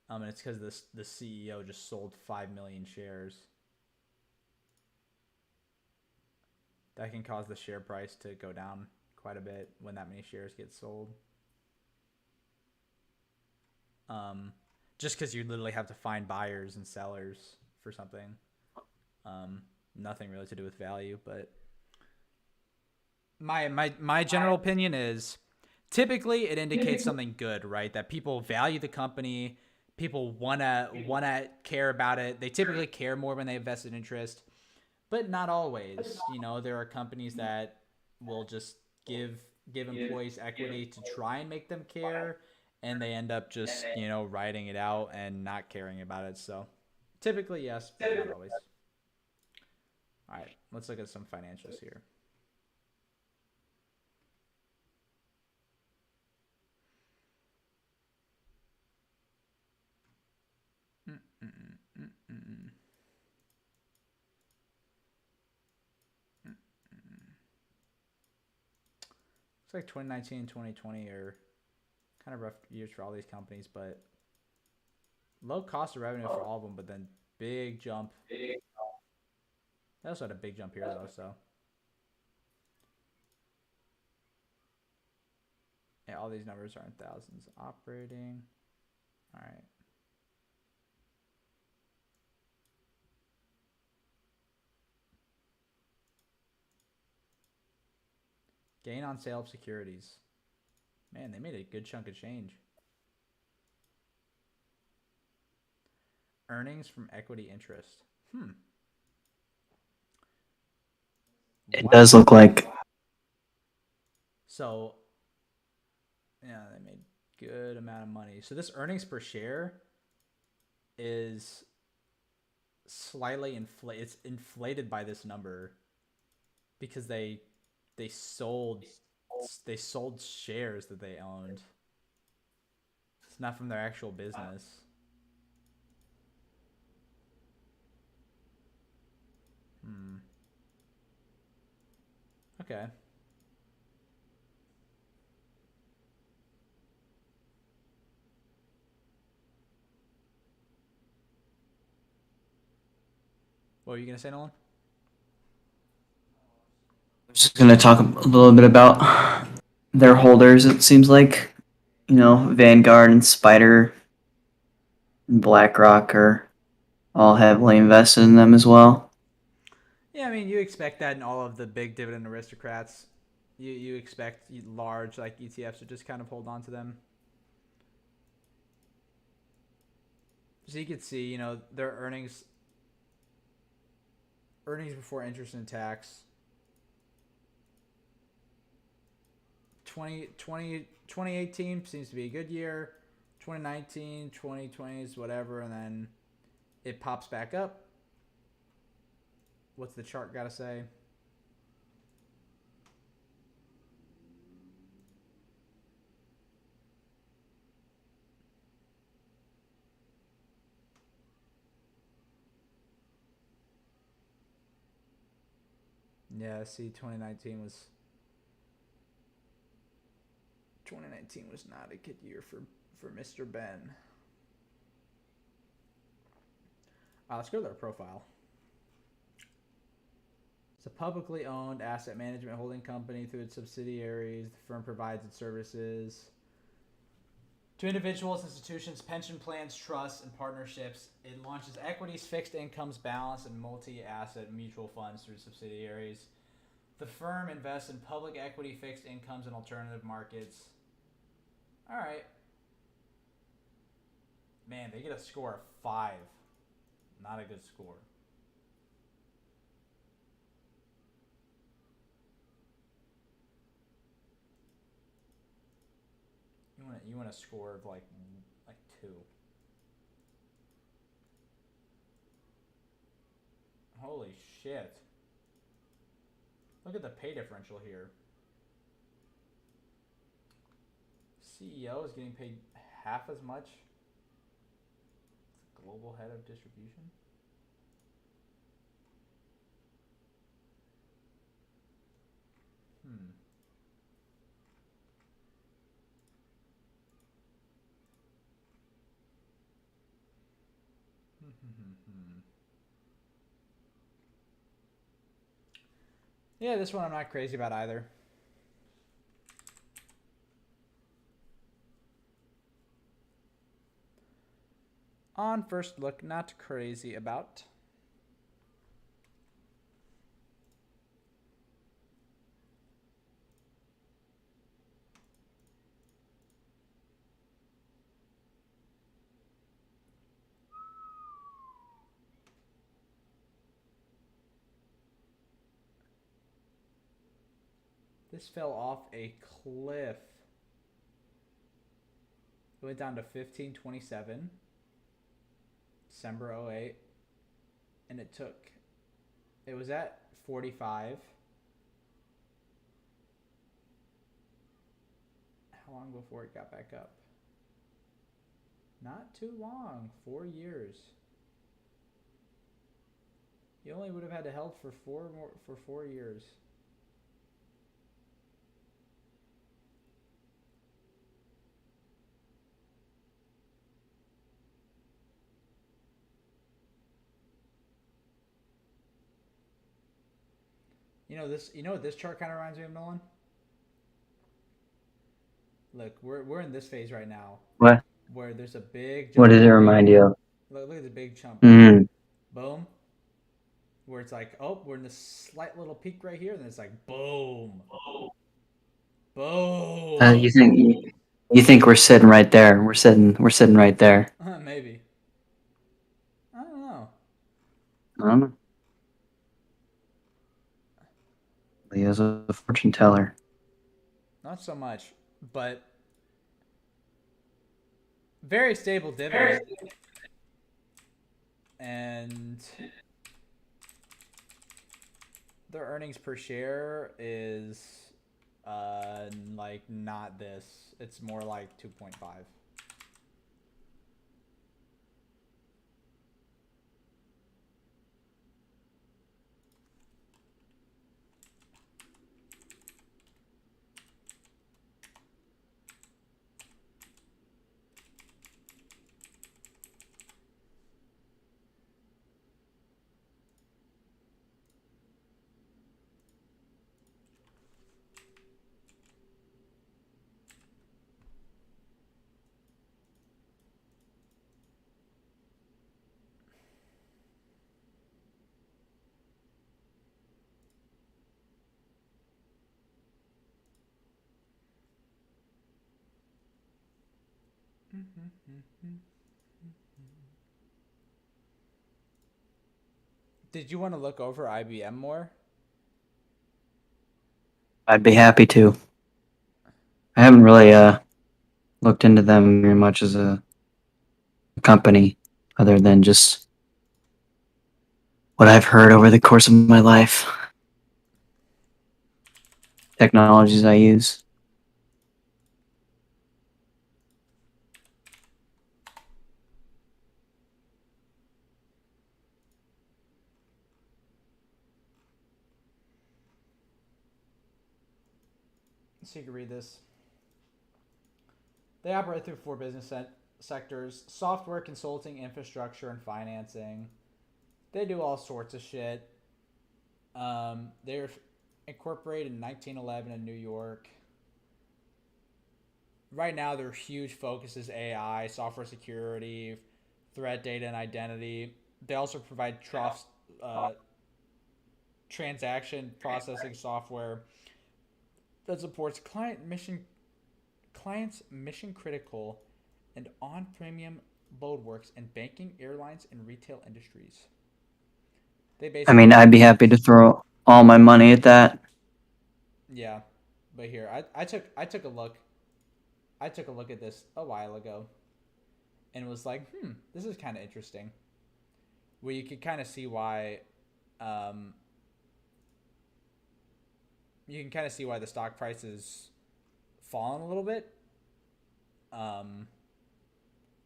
And it's because the CEO just sold 5 million shares. That can cause the share price to go down quite a bit when that many shares get sold. Um, just because you literally have to find buyers and sellers for something. Nothing really to do with value, but my general opinion is typically it indicates something good, right? That people value the company, people wanna care about it. They typically care more when they have vested interest, but not always. There are companies that will just give employees equity to try and make them care, and they end up just writing it out and not caring about it. So typically yes, but not always. All right, let's look at some financials here. Mm-mm-mm-mm-mm. Looks like 2019 and 2020 are kind of rough years for all these companies, but low cost of revenue for all of them, but then big jump. They also had a big jump here though, so yeah, all these numbers are in thousands. Operating. All right. Gain on sale of securities. Man, they made a good chunk of change. Earnings from equity interest. It Wow. does look like So, yeah, they made good amount of money. So this earnings per share is slightly inflated. It's inflated by this number because they sold they sold shares that they owned. It's not from their actual business. Hmm. Okay. What were you gonna say, Nolan? I'm just going to talk a little bit about their holders. It seems like, Vanguard and Spider and BlackRock are all heavily invested in them as well. Yeah, I mean, you expect that in all of the big dividend aristocrats. You expect large like ETFs to just kind of hold on to them. So you could see, their earnings before interest and tax 2018 seems to be a good year. 2019, 2020 is whatever, and then it pops back up. What's the chart got to say? Yeah, see, 2019 was not a good year for Mr. Ben. Let's go to their profile. It's a publicly owned asset management holding company through its subsidiaries. The firm provides its services to individuals, institutions, pension plans, trusts, and partnerships. It launches equities, fixed incomes, balance, and multi-asset mutual funds through subsidiaries. The firm invests in public equity, fixed incomes, and alternative markets. All right. Man, they get a score of 5. Not a good score. You want a score of like 2. Holy shit. Look at the pay differential here. CEO is getting paid half as much. Global head of distribution. Hmm. Yeah, this one I'm not crazy about either. On first look, not crazy about. This fell off a cliff. It went down to 1527, December 08, and it was at 45. How long before it got back up? Not too long, 4 years. You only would have had to held for 4 years. This. You know what this chart kind of reminds me of, Nolan? Look, we're in this phase right now, What? where there's a big What jump does it right here. remind you of? Look at the big jump. Mm, Boom. Where it's like, oh, we're in this slight little peak right here, and then it's like, boom. Boom. You think we're sitting right there? We're sitting right there. Maybe. I don't know. I don't know. Leo's a fortune teller. Not so much, but very stable dividend, and their earnings per share is like not this. It's more like 2.5. Did you want to look over IBM more? I'd be happy to. I haven't really looked into them very much as a company, other than just what I've heard over the course of my life. Technologies I use. So you can read this. They operate through four sectors: software, consulting, infrastructure, and financing. They do all sorts of shit. They're incorporated in 1911 in New York. Right now, their huge focus is AI, software security, threat data, and identity. They also provide transaction processing software that supports clients mission critical and on premium load works in banking, airlines, and retail industries. They I mean, basically, I'd be happy to throw all my money at that. yeah. But here, I took a look at this a while ago and was like, this is kind of interesting. Where you could kind of see why, um, you can kind of see why the stock price is fallen a little bit. Um,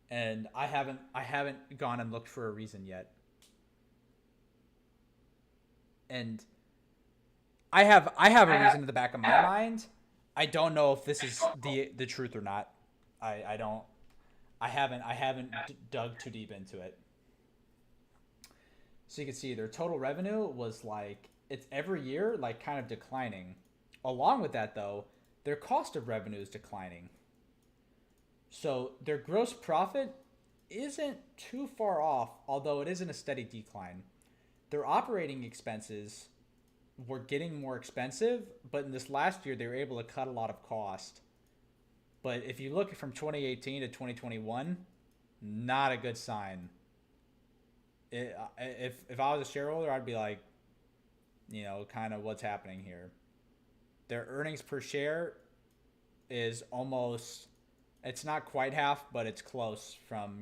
and I haven't gone and looked for a reason yet. And I have a reason in the back of my mind. I don't know if this is the truth or not. I don't I haven't dug too deep into it. So you can see their total revenue was like it's every year like kind of declining. Along with that though, their cost of revenue is declining. So their gross profit isn't too far off, although it is in a steady decline. Their operating expenses were getting more expensive, but in this last year they were able to cut a lot of cost. But if you look from 2018 to 2021, not a good sign. If I was a shareholder, I'd be like, kind of what's happening here. Their earnings per share is almost, it's not quite half, but it's close from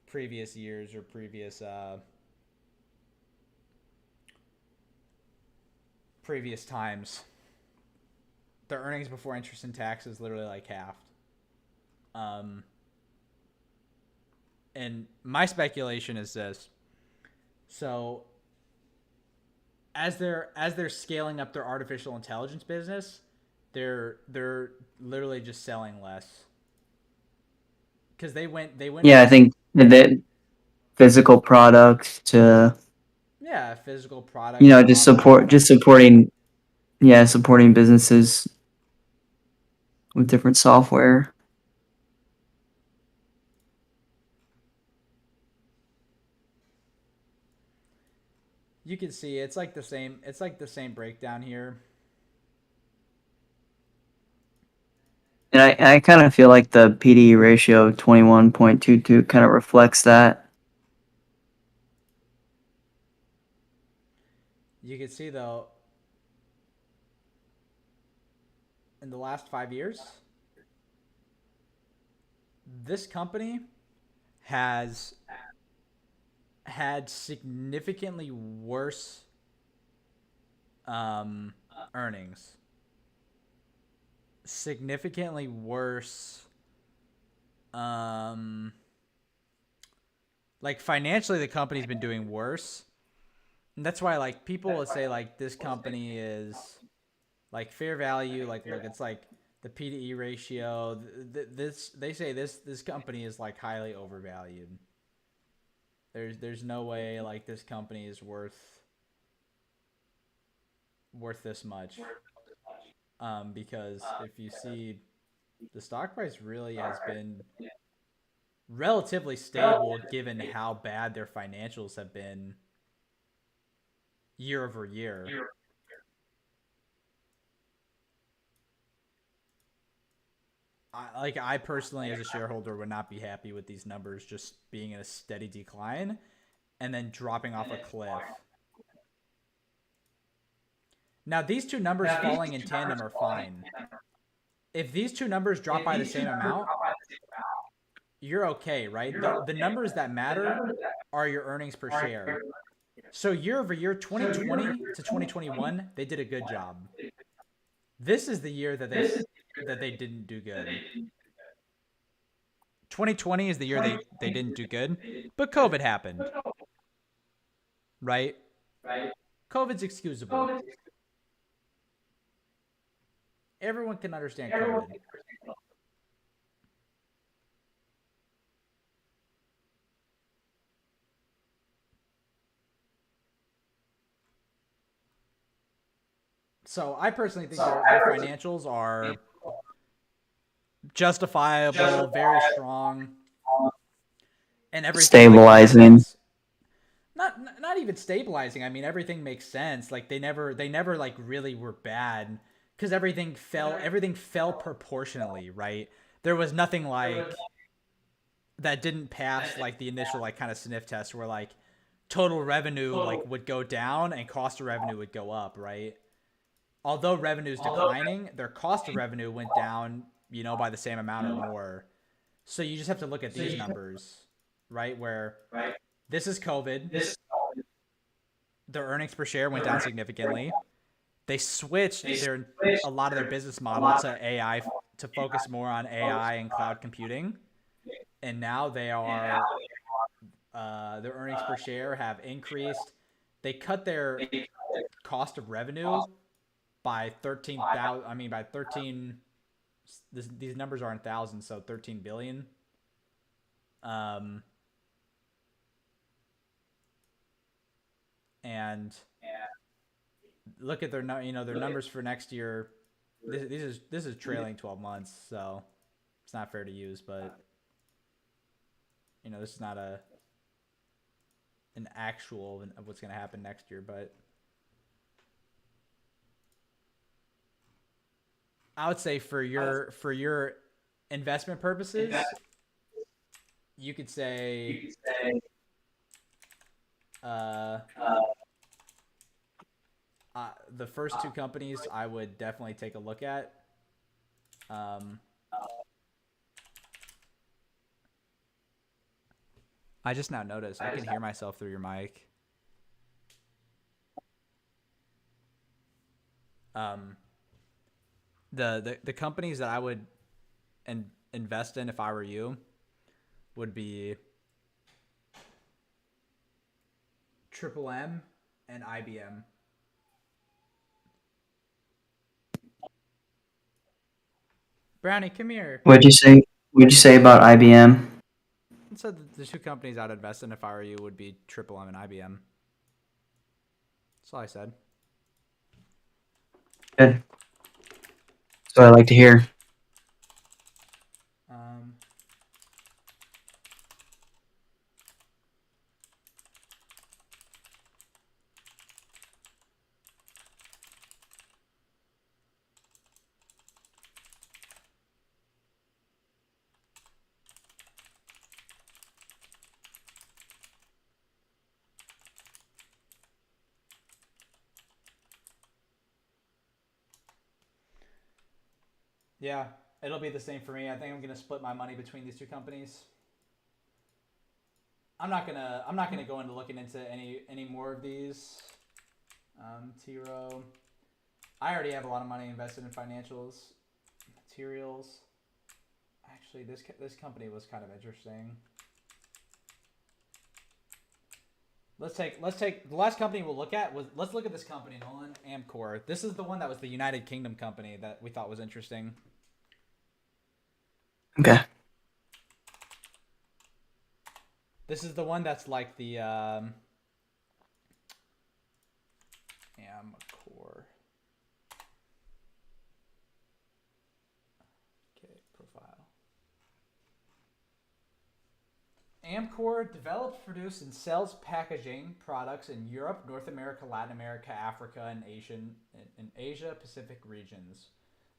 previous years or previous times. Their earnings before interest and tax is literally like halved. Um, and my speculation is this: so as they're scaling up their artificial intelligence business, they're literally just selling less because they went Yeah, from I think that physical products to yeah, physical products, software. just supporting, yeah, supporting businesses with different software. You can see it's like the same breakdown here. I kind of feel like the PDE ratio of 21.22 kind of reflects that. You can see though, in the last 5 years, this company has had significantly worse um, earnings, significantly worse. Um, like financially, the company's been doing worse, and that's why like people will say like this company is like fair value. Like look, it's like the PDE ratio. This they say this company is like highly overvalued. There's no way like this company is worth this much. Because if you see the stock price really has been relatively stable given how bad their financials have been year over year. I personally, as a shareholder, would not be happy with these numbers just being in a steady decline and then dropping off a cliff. Now, these two numbers falling in tandem are fine. If these two numbers drop by the same amount, you're okay, right? The numbers that matter are your earnings per share. So year over year, 2020 to 2021, they did a good job. This is the year that they didn't do good. 2020 is the year they didn't do good, but COVID happened, right? COVID's excusable. Everyone can understand COVID. So I personally think their financials are justifiable, very strong, and everything like makes Stabilizing. sense. Not even stabilizing. I mean, everything makes sense. Like they never like really were bad because everything fell proportionally, right? There was nothing like that didn't pass like the initial like kind of sniff test where like total revenue like would go down and cost of revenue would go up, right? Although revenue is declining, their cost of revenue went down, by the same amount or more. So you just have to look at these numbers, right? Where this is COVID, their earnings per share went down significantly. They switched a lot of their business model to AI to focus more on AI and cloud computing, and now their earnings per share have increased. They cut their cost of revenue by 13,000. I mean, by 13. These numbers are in thousands, so 13 billion. Um, and look at their numbers for next year. This is trailing 12 months, so it's not fair to use, but this is not an actual of what's going to happen next year. But I would say for your investment purposes, you could say uh, the first two companies I would definitely take a look at. Um, I just now noticed I can hear myself through your mic. Um, the companies that I would invest in if I were you would be Triple M and IBM. Brownie, come here. What'd you say? What'd you say about IBM? So the two companies I'd invest in if I were you would be Triple M and IBM. That's all I said. Good. That's what I like to hear. Um, Yeah, it'll be the same for me. I think I'm gonna split my money between these two companies. I'm not gonna go into looking into any more of these. Tiro. I already have a lot of money invested in financials, materials. Actually, this company was kind of interesting. Let's take the last company we'll look at was let's look at this company, Nolan. Amcor. This is the one that was the United Kingdom company that we thought was interesting. Okay. This is the one that's like the Amcor. Okay, profile. Amcor develops, produces, and sells packaging products in Europe, North America, Latin America, Africa, and Asia Pacific regions.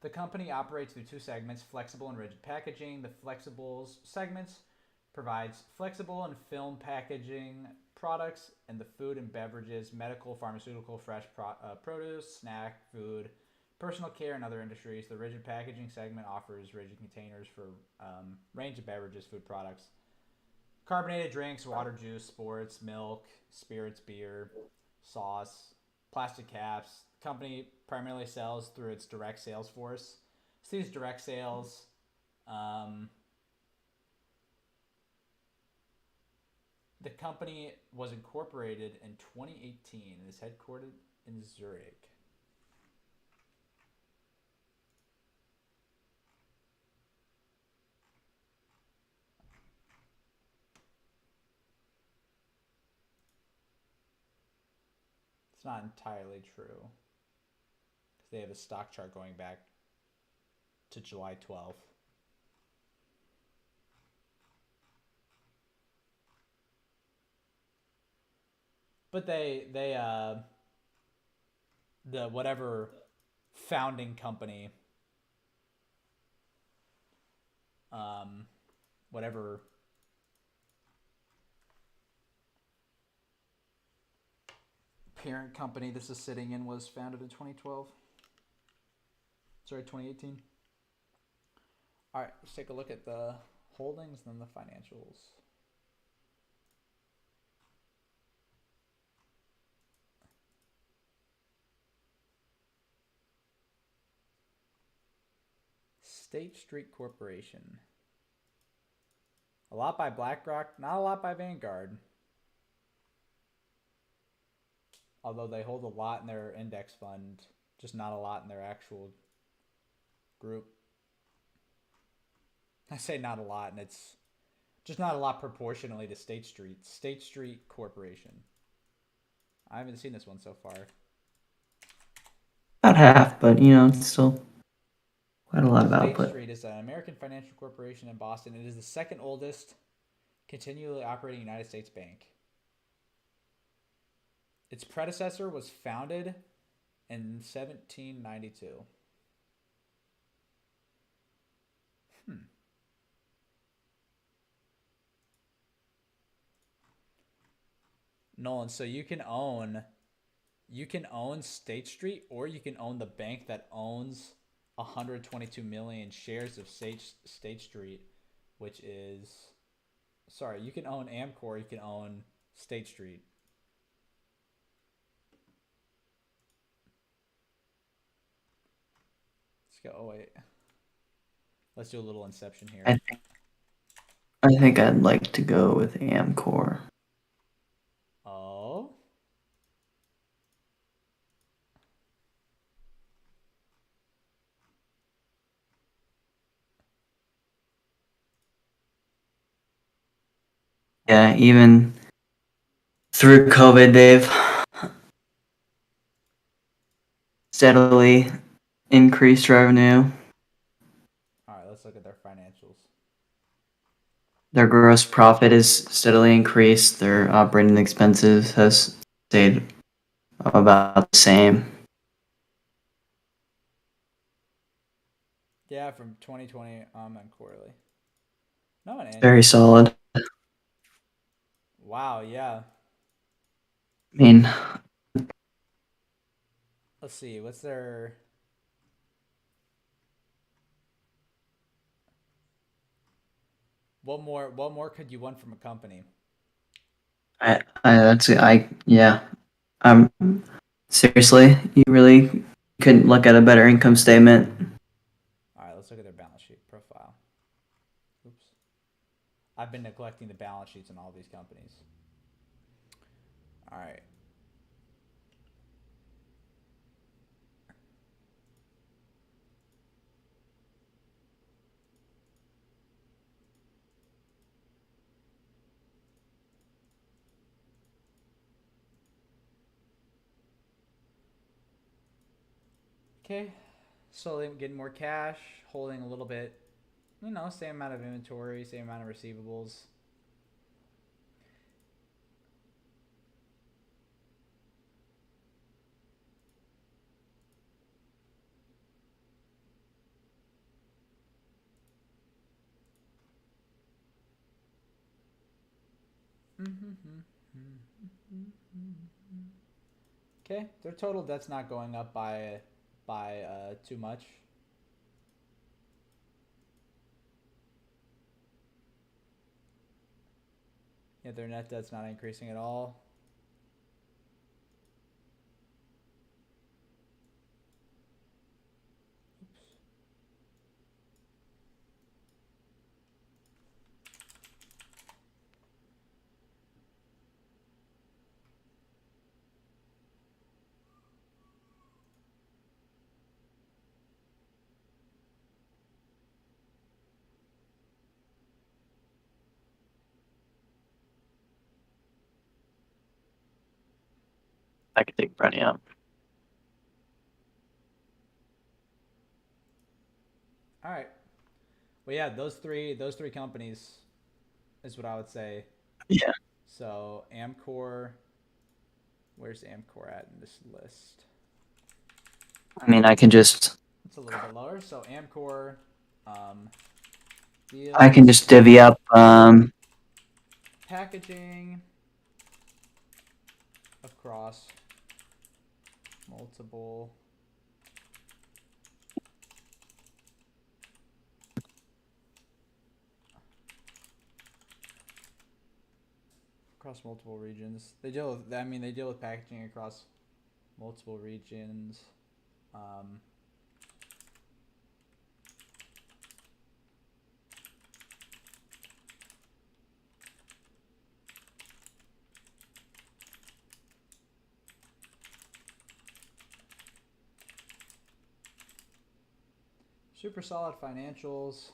The company operates through two segments: flexible and rigid packaging. The flexibles segments provides flexible and film packaging products in the food and beverages, medical, pharmaceutical, produce, snack, food, personal care, and other industries. The rigid packaging segment offers rigid containers for range of beverages, food products, carbonated drinks, water, juice, sports, milk, spirits, beer, sauce, plastic caps. The company primarily sells through its direct sales force. So these direct sales, um, the company was incorporated in 2018 and is headquartered in Zurich. It's not entirely true because they have a stock chart going back to July 12th. But the whatever founding company, um, whatever parent company this is sitting in was founded in 2012. Sorry, 2018. All right, let's take a look at the holdings and then the financials. State Street Corporation. A lot by BlackRock, not a lot by Vanguard. Although they hold a lot in their index fund, just not a lot in their actual group. I say not a lot, and it's just not a lot proportionally to State Street. State Street Corporation. I haven't seen this one so far. About half, but it's still quite a lot of State output. Street is an American financial corporation in Boston. It is the second oldest continually operating United States bank. Its predecessor was founded in 1792. Nolan, so you can own State Street, or you can own the bank that owns 122 million shares of State Street, which is sorry, you can own Amcor, you can own State Street. Let's go. Oh wait, let's do a little inception here. I think I'd like to go with Amcor. Oh, Yeah, even through COVID, they've steadily increased revenue. all right. Let's look at their financials. Their gross profit is steadily increased. Their operating expenses has stayed about the same. Yeah, from 2020 and quarterly. No, an annual. Very solid. Wow. Yeah. I mean, Let's see. What's their What more could you want from a company? Yeah. Um, seriously, you really couldn't look at a better income statement. All right, let's look at their balance sheet profile. Oops. I've been neglecting the balance sheets in all these companies. All right. Okay. Slowly getting more cash, holding a little bit, same amount of inventory, same amount of receivables. Okay, their total debt's not going up by too much. Yeah, their net debt's not increasing at all. I could take Brenny out. All right. Well, yeah, those three companies is what I would say. Yeah. So Amcor, where's Amcor at in this list? I mean, I can just It's a little bit lower. So Amcor um, I can deals just divvy up. packaging across multiple regions. They deal with packaging across multiple regions. Um, Super solid financials.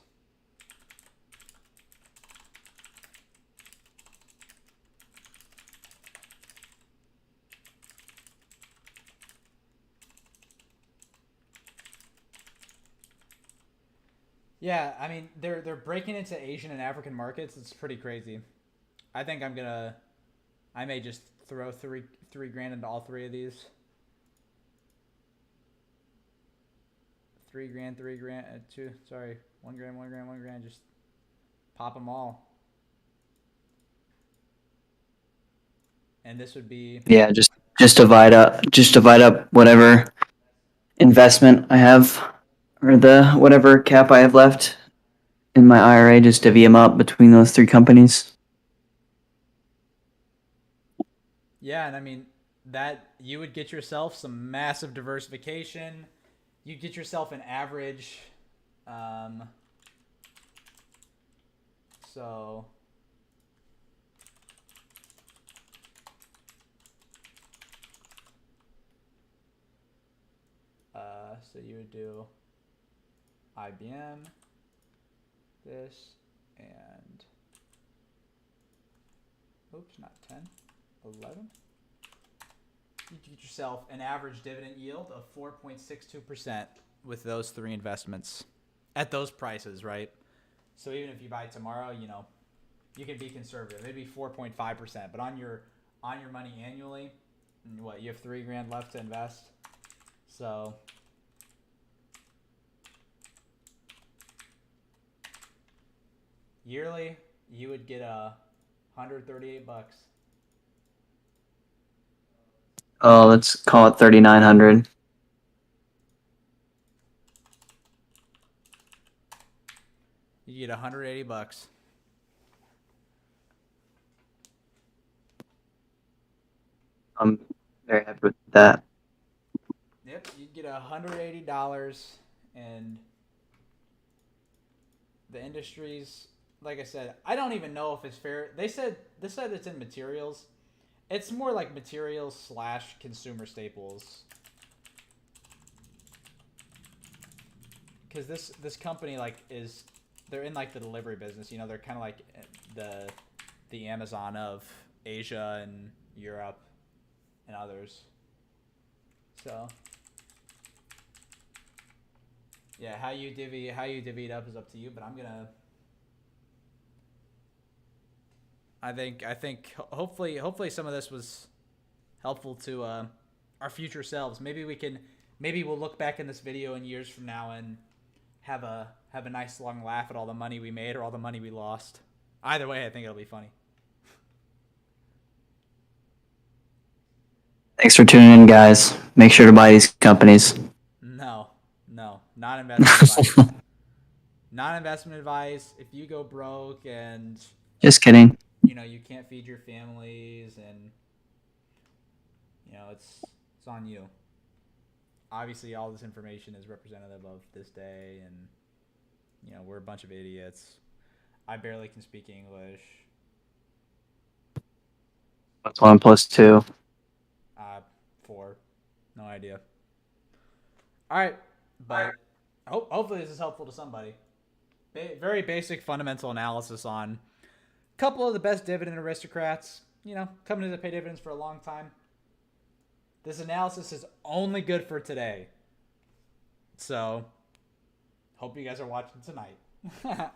Yeah, I mean they're breaking into Asian and African markets. It's pretty crazy. I think I may just throw three grand into all three of these. 3 grand, 3 grand, two. Sorry, 1 grand, 1 grand, 1 grand. Just pop them all, and this would be Yeah, just divide up whatever investment I have, or the whatever cap I have left in my IRA. Just divvy them up between those three companies. yeah, and I mean that you would get yourself some massive diversification. You'd get yourself an average. Um, so so you would do IBM, this, and oops, not 10, 11. You get yourself an average dividend yield of 4.62% with those three investments at those prices, right? So even if you buy tomorrow, you can be conservative. Maybe 4.5%, but on your money annually, what, you have 3 grand left to invest. So yearly, you would get $138. Oh, let's call it 3,900. You get $180. I'm very happy with that. Yep, you'd get $180, and the industries, like I said, I don't even know if it's fair. They said it's in materials. It's more like materials slash consumer staples. Because this company they're in like the delivery business. You know, they're kind of like the the Amazon of Asia and Europe and others. So yeah, how you divvy it up is up to you. But I think hopefully some of this was helpful to our future selves. Maybe we'll look back in this video in years from now and have a nice long laugh at all the money we made or all the money we lost. Either way, I think it'll be funny. Thanks for tuning in, guys. Make sure to buy these companies. No, no, not investment advice. Not investment advice. If you go broke and Just kidding. you can't feed your families and it's on you. Obviously, all this information is representative of this day, and we're a bunch of idiots. I barely can speak English. What's 1 plus 2? 4, no idea. All right, but hopefully this is helpful to somebody. Very basic fundamental analysis on a couple of the best dividend aristocrats. Companies that pay dividends for a long time. This analysis is only good for today. So, hope you guys are watching tonight.